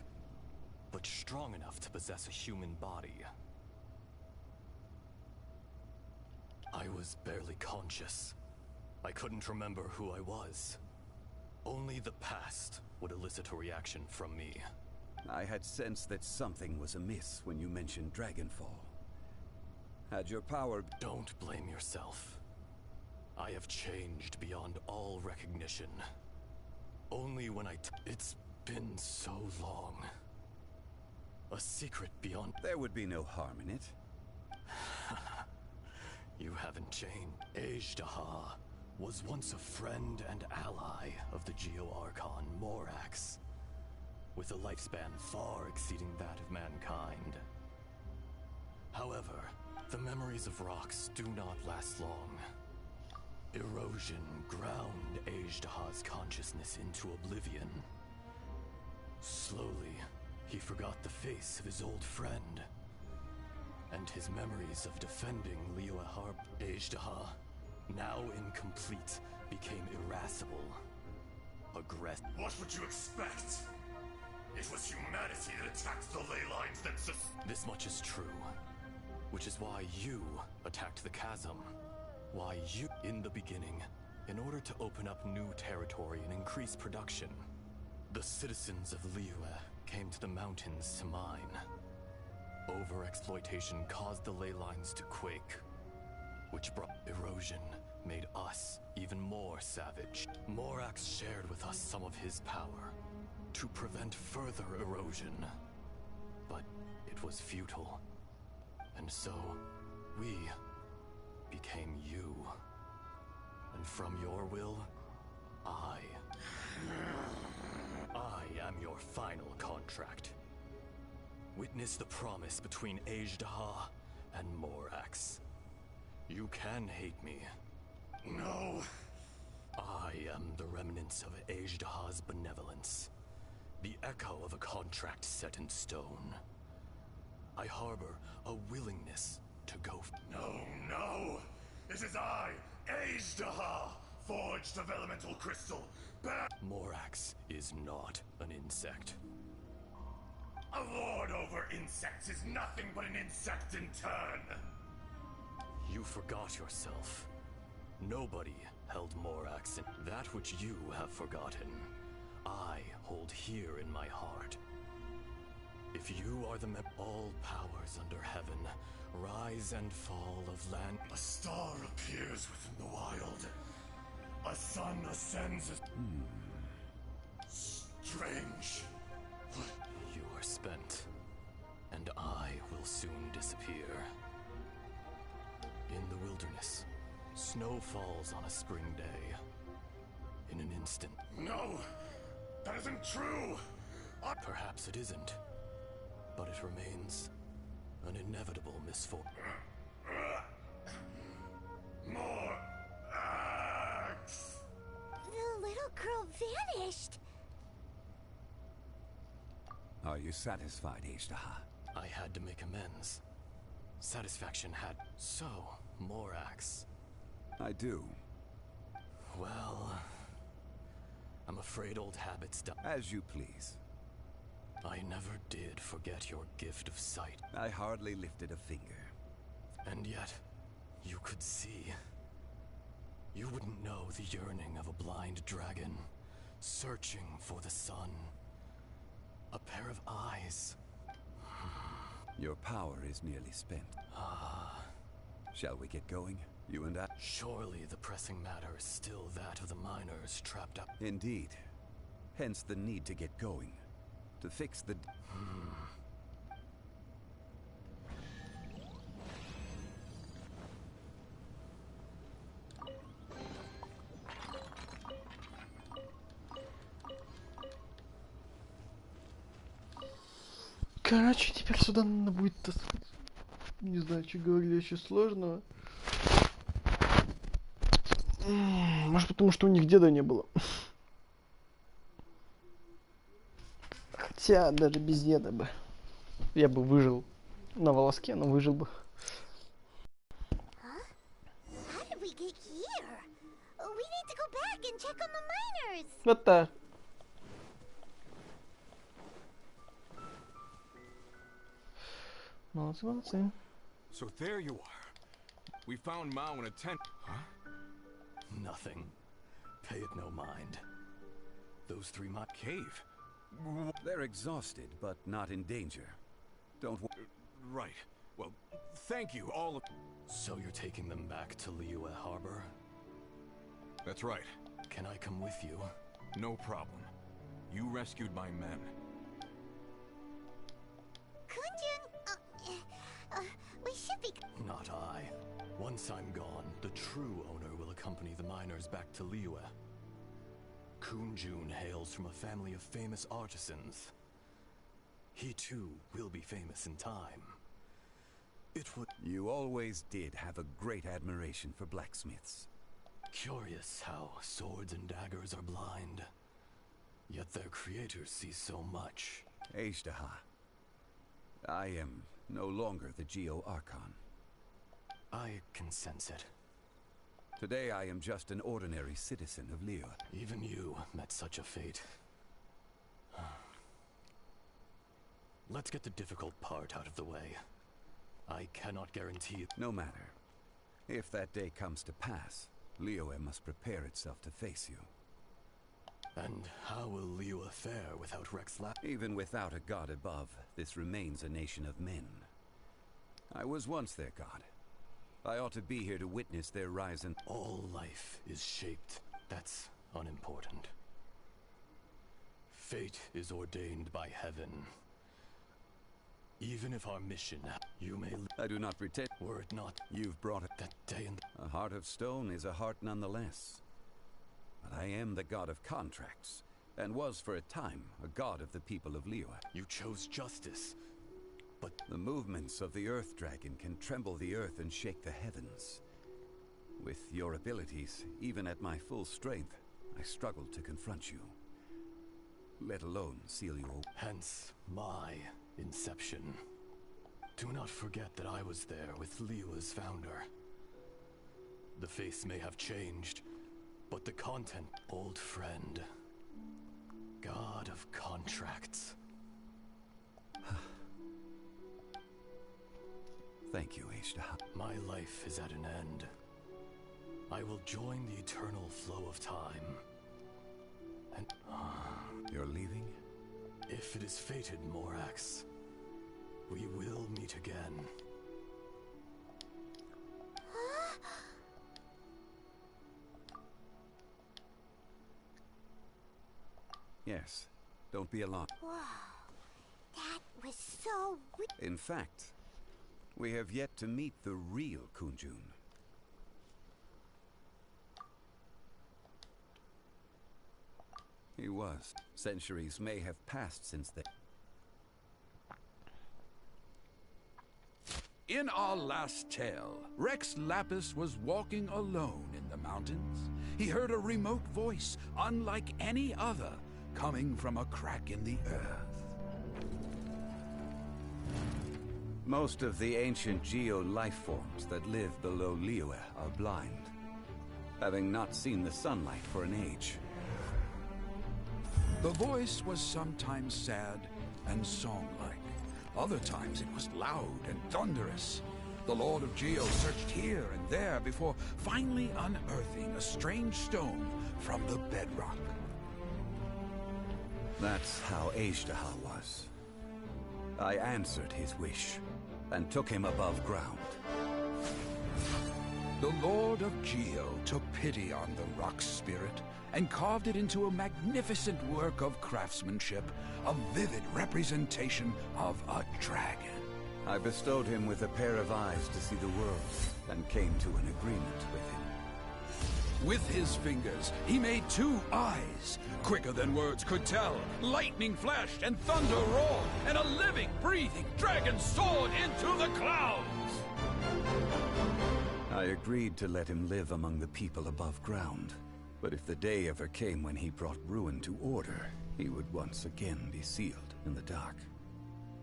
but strong enough to possess a human body. I was barely conscious. I couldn't remember who I was. Only the past would elicit a reaction from me. I had sensed that something was amiss when you mentioned Dragonfall. Had your power... Don't blame yourself. I have changed beyond all recognition. Only when It's been so long. A secret beyond... There would be no harm in it. You haven't changed. Ejdaha was once a friend and ally of the Geo-Archon Morax, with a lifespan far exceeding that of mankind. However, the memories of rocks do not last long. Erosion ground Ejdaha's consciousness into oblivion. Slowly, he forgot the face of his old friend, and his memories of defending Liyue Harp. Ejdaha, now incomplete, became irascible, aggressive. What would you expect? It was humanity that attacked the ley lines that This much is true, which is why you attacked the chasm. Why you, in the beginning, in order to open up new territory and increase production, the citizens of Liyue came to the mountains to mine. Overexploitation caused the ley lines to quake, which brought erosion, made us even more savage. Morax shared with us some of his power to prevent further erosion, but it was futile. And so, we became you. And from your will, I am your final contract. Witness the promise between Ejdaha and Morax. You can hate me. No. I am the remnants of Ejdaha's benevolence. The echo of a contract set in stone. I harbor a willingness to go. No! It is I, Ejdaha, forged of elemental crystal, bad. Morax is not an insect. A lord over insects is nothing but an insect in turn. You forgot yourself. Nobody held Morax in that which you have forgotten. I hold here in my heart. If you are the all powers under heaven, rise and fall of land. A star appears within the wild. A sun ascends. Strange. You are spent, and I will soon disappear. In the wilderness, snow falls on a spring day. In an instant. No, that isn't true. Perhaps it isn't, but it remains an inevitable misfortune. More axe. The little girl vanished. Are you satisfied, Ishtaha? I had to make amends. Satisfaction had. So, Morax. I do. Well, I'm afraid old habits die. As you please. I never did forget your gift of sight. I hardly lifted a finger. And yet, you could see. You wouldn't know the yearning of a blind dragon, searching for the sun. A pair of eyes. Your power is nearly spent. Shall we get going, you and I? Surely the pressing matter is still that of the miners trapped up. Indeed. Hence the need to get going. To fix the... Короче, теперь сюда надо будет таскать. Не знаю, что говорили еще сложного. Может, потому что у них деда не было. Хотя, даже без деда бы. Я бы выжил на волоске, но выжил бы. Вот так. Молодцы, молодцы. So there you are. We found Mao in a tent. Huh? Nothing. Pay it no mind. Those three cave. They're exhausted, but not in danger. Don't Right. Well, thank you, all of... So you're taking them back to Liyue Harbor? That's right. Can I come with you? No problem. You rescued my men. We should be... Not I. Once I'm gone, the true owner will accompany the miners back to Liyue. Kunjun hails from a family of famous artisans. He too will be famous in time. It would... You always did have a great admiration for blacksmiths. Curious how swords and daggers are blind. Yet their creators see so much. Ishtaha, I am no longer the Geo-Archon. I can sense it. Today I am just an ordinary citizen of Liyue. Even you met such a fate. Let's get the difficult part out of the way. I cannot guarantee... No matter. If that day comes to pass, Liyue must prepare itself to face you. And how will Liyue fare without Rex La... Even without a god above, this remains a nation of men. I was once their god. I ought to be here to witness their rise and... All life is shaped. That's unimportant. Fate is ordained by heaven. Even if our mission... You may... I do not pretend... Were it not... You've brought it... That day and... A heart of stone is a heart nonetheless. But I am the god of contracts, and was for a time a god of the people of Liyue. You chose justice, but... The movements of the Earth Dragon can tremble the earth and shake the heavens. With your abilities, even at my full strength, I struggle to confront you. Let alone seal you... Hence, my inception. Do not forget that I was there with Liyue's founder. The face may have changed, But the content, old friend, god of contracts. Thank you, Ishtaha. My life is at an end. I will join the eternal flow of time. And you're leaving? If it is fated, Morax, we will meet again. Yes. Don't be alarmed. Whoa. That was so In fact, we have yet to meet the real Kunjun. He was. Centuries may have passed since then. In our last tale, Rex Lapis was walking alone in the mountains. He heard a remote voice, unlike any other, coming from a crack in the earth. Most of the ancient geo-life forms that live below Liyue are blind, having not seen the sunlight for an age. The voice was sometimes sad and song-like. Other times it was loud and thunderous. The Lord of Geo searched here and there before finally unearthing a strange stone from the bedrock. That's how Ishtaha was. I answered his wish and took him above ground. The Lord of Geo took pity on the rock spirit and carved it into a magnificent work of craftsmanship, a vivid representation of a dragon. I bestowed him with a pair of eyes to see the world and came to an agreement with him. With his fingers, he made 2 eyes, quicker than words could tell. Lightning flashed and thunder roared, and a living, breathing dragon soared into the clouds! I agreed to let him live among the people above ground. But if the day ever came when he brought ruin to order, he would once again be sealed in the dark.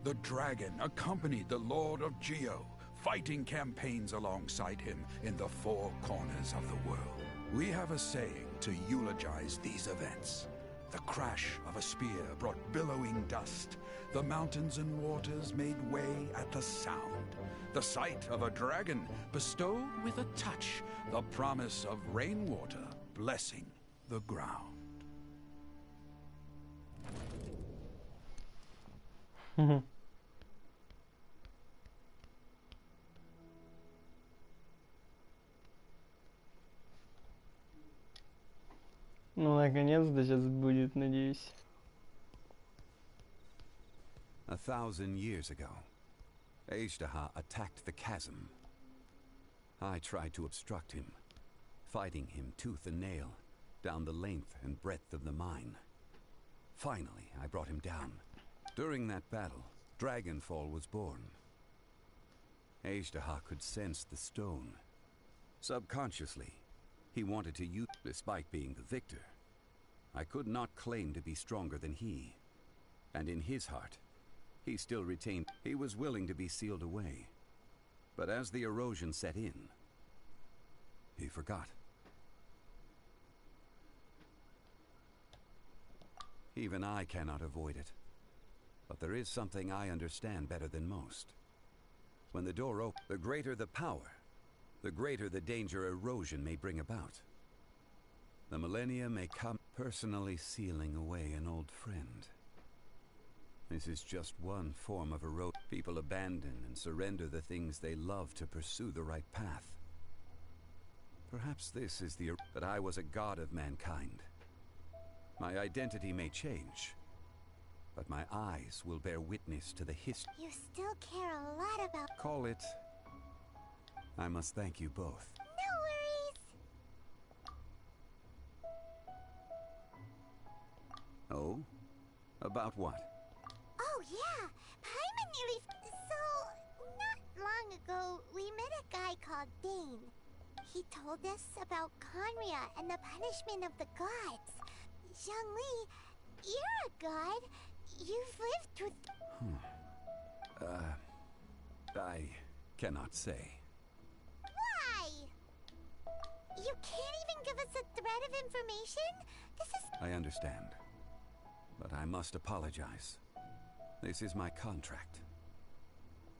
The dragon accompanied the Lord of Geo, fighting campaigns alongside him in the 4 corners of the world. We have a saying to eulogize these events. The crash of a spear brought billowing dust. The mountains and waters made way at the sound. The sight of a dragon bestowed with a touch the promise of rainwater blessing the ground. Ну, наконец-то сейчас будет, надеюсь. 1,000 years ago, Ishtaha attacked the chasm. I tried to obstruct him, fighting him tooth and nail down the length and breadth of the mine. Finally, I brought him down. During that battle, Dragonfall was born. Ishtaha could sense the stone. Subconsciously, he wanted to use, despite being the victor. I could not claim to be stronger than he. And in his heart, he still retained. He was willing to be sealed away. But as the erosion set in, he forgot. Even I cannot avoid it. But there is something I understand better than most. When the door opens, the greater the power, the greater the danger erosion may bring about. The millennia may come, personally sealing away an old friend. This is just one form of erosion. People abandon and surrender the things they love to pursue the right path. Perhaps this is the... But I was a god of mankind. My identity may change, but my eyes will bear witness to the history. You still care a lot about... Call it... I must thank you both. No worries! Oh? About what? Oh yeah, Paimon nearly... So, not long ago, we met a guy called Dane. He told us about Conria and the punishment of the gods. Zhongli, you're a god. You've lived with... I cannot say. Why? You can't even give us a thread of information? This is... I understand. But I must apologize. This is my contract.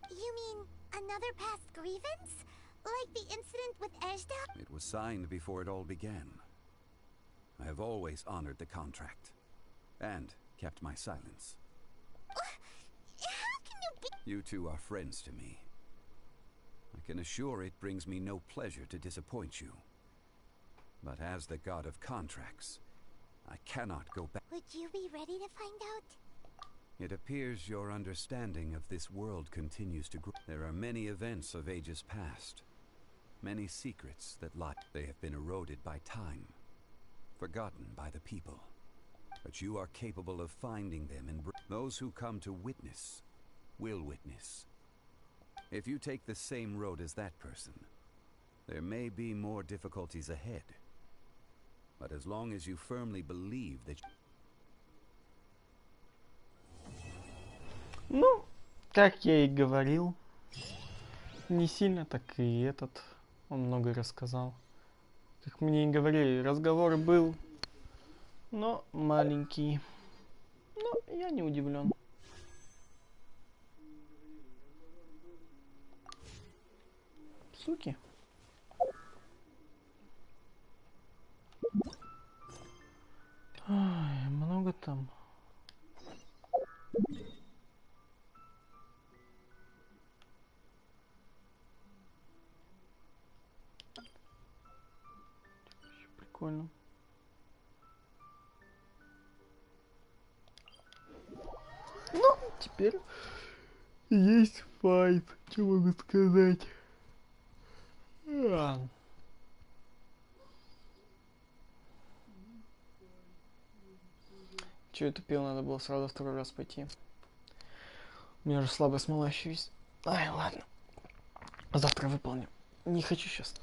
You mean another past grievance? Like the incident with Ejda? It was signed before it all began. I have always honored the contract. And kept my silence. How can you be... You two are friends to me. I can assure it brings me no pleasure to disappoint you. But as the god of contracts, I cannot go back. Would you be ready to find out? It appears your understanding of this world continues to grow. There are many events of ages past. Many secrets that lie. They have been eroded by time. Forgotten by the people. But you are capable of finding them, and those who come to witness will witness. If you take the same road as that person, there may be more difficulties ahead. But as long as you firmly believe that... Ну, как я и говорил, не сильно так и этот, он много рассказал. Как мне и говорили, разговор был, но маленький. Но я не удивлен. Суки. Ай, много там. Прикольно. Ну, теперь есть файт. Что могу сказать? Че я тупил, надо было сразу второй раз пойти. У меня же слабая смола еще есть. Ай, ладно. Завтра выполню. Не хочу сейчас.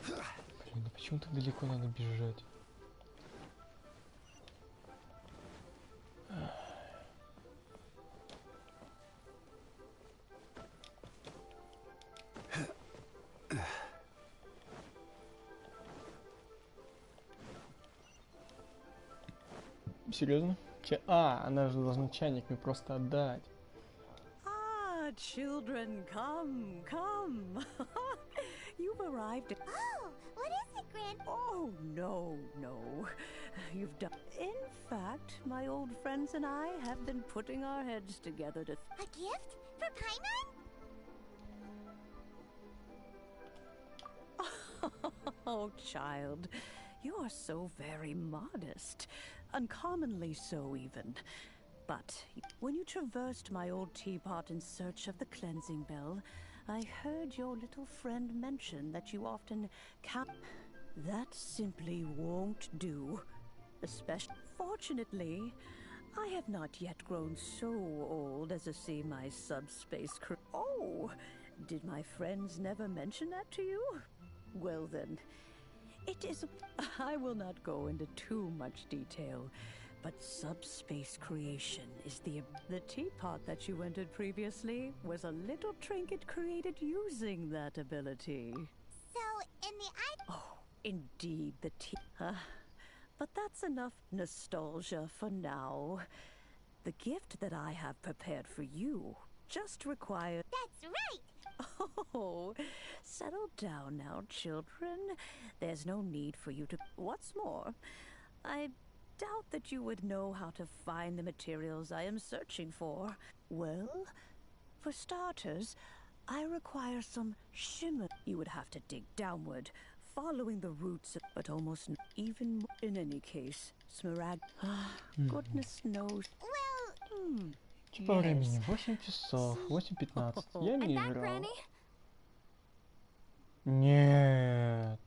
Блин, ну почему так далеко надо бежать? Серьезно? Она же должна чайник мне просто отдать. Ah, children, come, come. You've arrived at... Oh, what is it, Gran? Oh, no, no. You've done... In fact, my old friends and I have been putting our heads together to... A gift? For Paimon? Oh, child, you are so very modest. Uncommonly so, even. But when you traversed my old teapot in search of the cleansing bell, I heard your little friend mention that you often can't... That simply won't do. Especially... Fortunately, I have not yet grown so old as to see my subspace crew... Oh! Did my friends never mention that to you? Well then... It is... I will not go into too much detail, but subspace creation is the teapot that you entered previously was a little trinket created using that ability. So, in the... Oh, indeed, the but that's enough nostalgia for now. The gift that I have prepared for you just requires... That's right! Oh, settle down now, children. There's no need for you to... What's more, I doubt that you would know how to find the materials I am searching for. Well, for starters, I require some shimmer. You would have to dig downward, following the roots, but almost even in any case, Smaragd... Goodness knows. Well... По времени 8 часов, 8:15. Я не играл. Нет.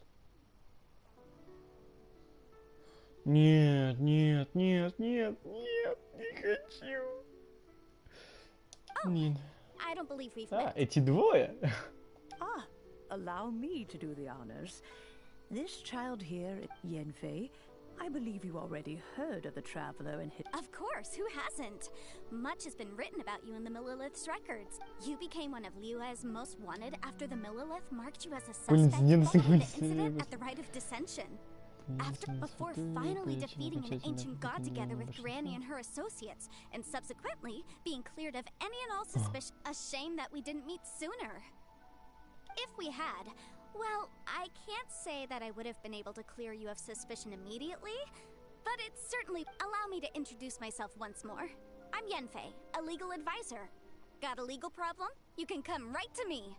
Нет, нет, нет, нет, нет, не хочу. Нет. I don't believe we've met. Эти двое? Allow me to do the honors. This child here, Yenfei, I believe you already heard of the Traveler and his... Of course, who hasn't? Much has been written about you in the Millilith's records. You became one of Liyue's most wanted after the Millilith marked you as a suspect following the incident at the Rite of Dissension. Before finally defeating an ancient god together with Granny and her associates, and subsequently being cleared of any and all suspicion. A shame that we didn't meet sooner. If we had, well, I can't say that I would have been able to clear you of suspicion immediately, but it's certainly... Allow me to introduce myself once more. I'm Yanfei, a legal advisor. Got a legal problem? You can come right to me.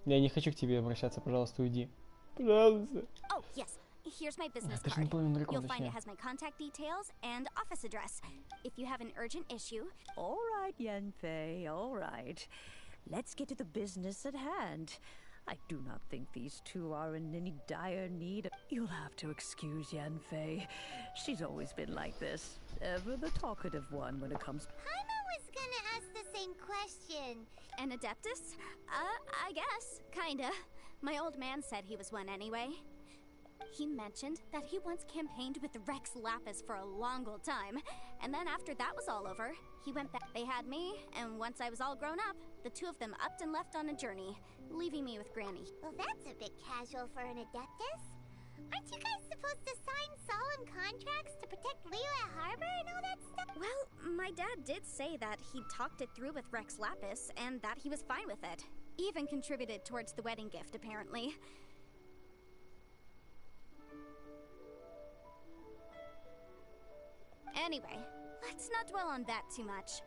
Я не хочу к тебе обращаться, пожалуйста, уйди. Пожалуйста. Oh, yes. Here's my business Это же card. наполовину дракон, You'll find точнее. it has my contact details and office address. If you have an urgent issue... All right, Yanfei, all right. Let's get to the business at hand. I do not think these two are in any dire need. You'll have to excuse Yanfei. She's always been like this. Ever the talkative one when it comes... Paimon was gonna ask the same question. An Adeptus? I guess. Kinda. My old man said he was one anyway. He mentioned that he once campaigned with Rex Lapis for a long old time, and then after that was all over, he went back. They had me, and once I was all grown up, the two of them upped and left on a journey, leaving me with Granny. Well, that's a bit casual for an Adeptus. Aren't you guys supposed to sign solemn contracts to protect Liyue Harbor and all that stuff? Well, my dad did say that he'd talked it through with Rex Lapis, and that he was fine with it. Even contributed towards the wedding gift, apparently. Anyway, let's not dwell on that too much.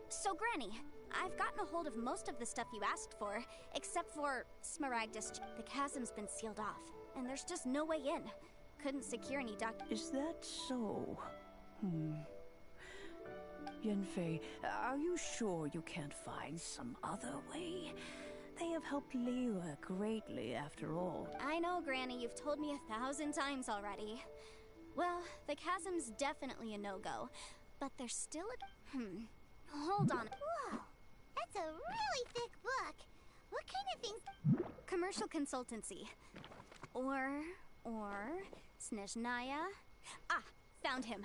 So, Granny, I've gotten a hold of most of the stuff you asked for, except for Smaragdus. The chasm's been sealed off, and there's just no way in. Couldn't secure any Is that so? Yanfei, are you sure you can't find some other way? They have helped Liyue greatly, after all. I know, Granny, you've told me 1,000 times already. Well, the chasm's definitely a no-go, but there's still a... Hold on. Whoa, that's a really thick book. What kind of things... Commercial consultancy. Or... Snezhnaya? Ah, found him.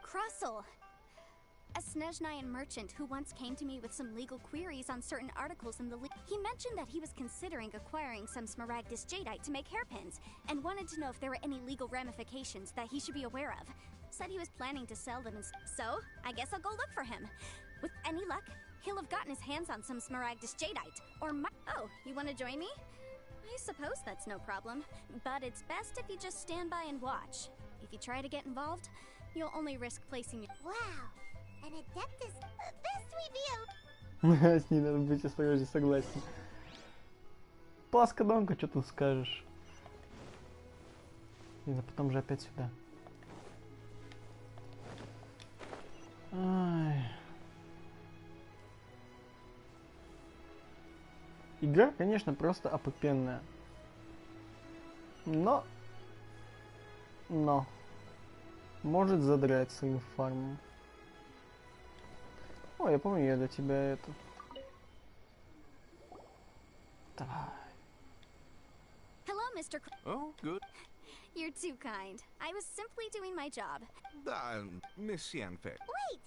Krusell. A Snezhnayan merchant who once came to me with some legal queries on certain articles in the He mentioned that he was considering acquiring some Smaragdus jadeite to make hairpins, and wanted to know if there were any legal ramifications that he should be aware of. Said he was planning to sell them, so I guess I'll go look for him. With any luck, he'll have gotten his hands on some Smaragdus jadeite, or Oh, you want to join me? I suppose that's no problem, but it's best if you just stand by and watch. If you try to get involved, you'll only risk placing... Wow. An Adeptus. Best we be С ней надо быть осторожнее, согласен. Плоскодонка, что тут скажешь? И потом же опять сюда. Ай. Игра, конечно, просто опупенная. Но может задрать своим фармом. О, я помню, я для тебя это... Давай. Hello, Mr. Oh, good. You're too kind. I was simply doing my job. Miss Yanfei. Wait!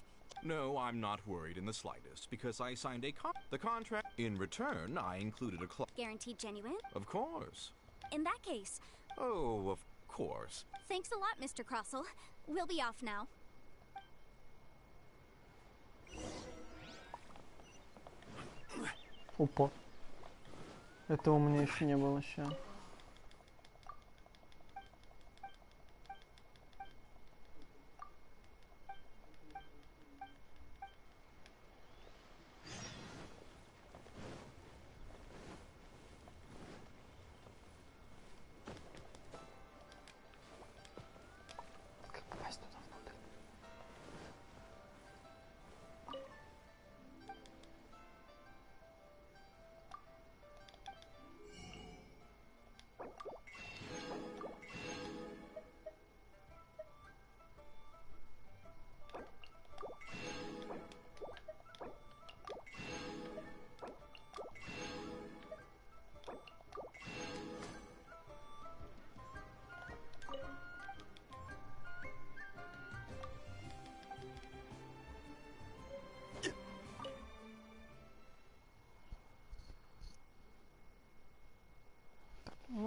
No, I'm not worried in the slightest, because I signed the contract. In return, I included a clause. Guaranteed genuine? Of course. In that case... Oh, of course. Thanks a lot, Mr. Krusell. We'll be off now. Опа. Этого у меня еще не было еще.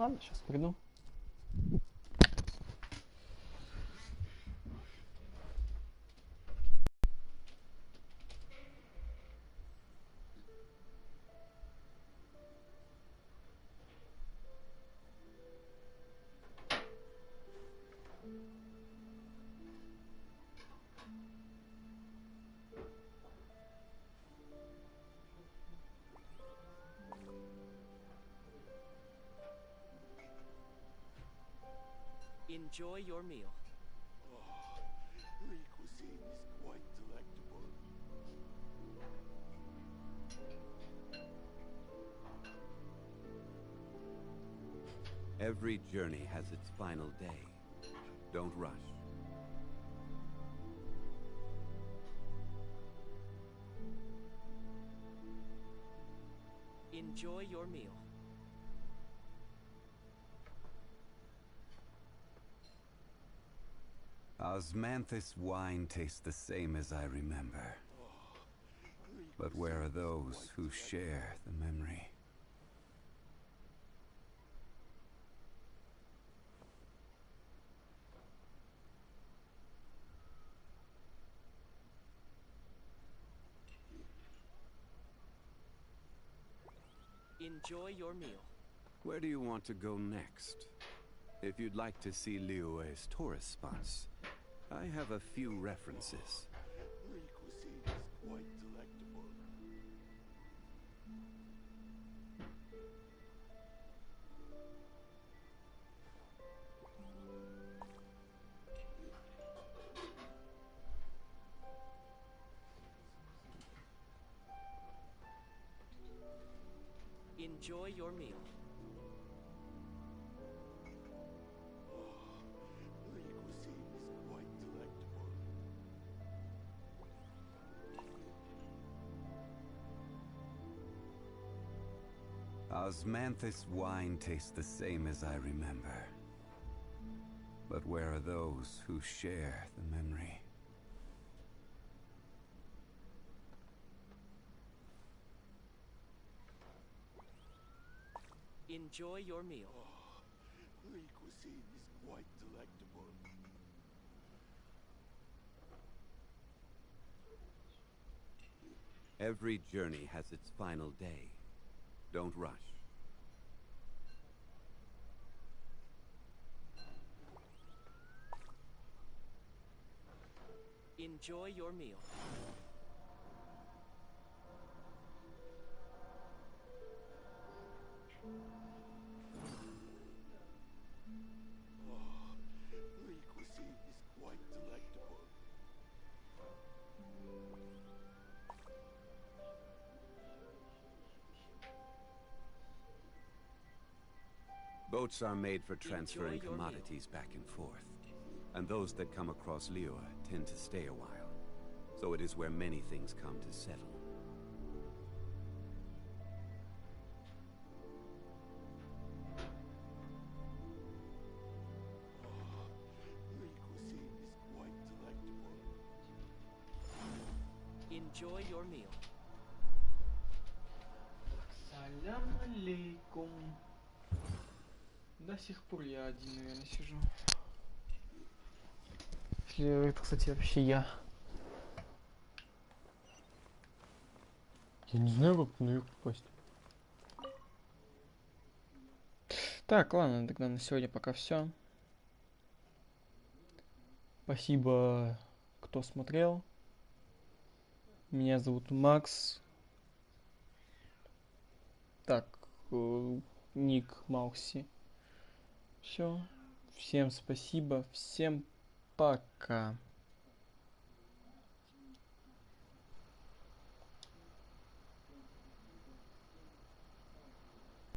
Ладно, сейчас приду. Enjoy your meal. Oh, the cuisine is quite delectable. Every journey has its final day. Don't rush. Enjoy your meal. Osmanthus wine tastes the same as I remember. But where are those who share the memory? Enjoy your meal. Where do you want to go next? If you'd like to see Liyue's tourist spots, I have a few references. The cuisine is quite delectable. Enjoy your meal. The cuisine is quite delectable. Osmanthus wine tastes the same as I remember. But where are those who share the memory? Enjoy your meal. The cuisine is quite delectable. Every journey has its final day. Don't rush. Enjoy your meal. The cuisine is quite delectable. Boats are made for transferring Enjoy your meal. commodities back and forth. And those that come across Liyue tend to stay a while. So it is where many things come to settle. The cuisine is quite delectable. Enjoy your meal. Салям алейкум. До сих пор я один, наверное, сижу. Если это, кстати, вообще я. Я не знаю, как наверх попасть. Так, ладно, тогда на сегодня пока все. Спасибо, кто смотрел. Меня зовут Макс. Так, ник Маукси. Все. Всем спасибо. Всем пока.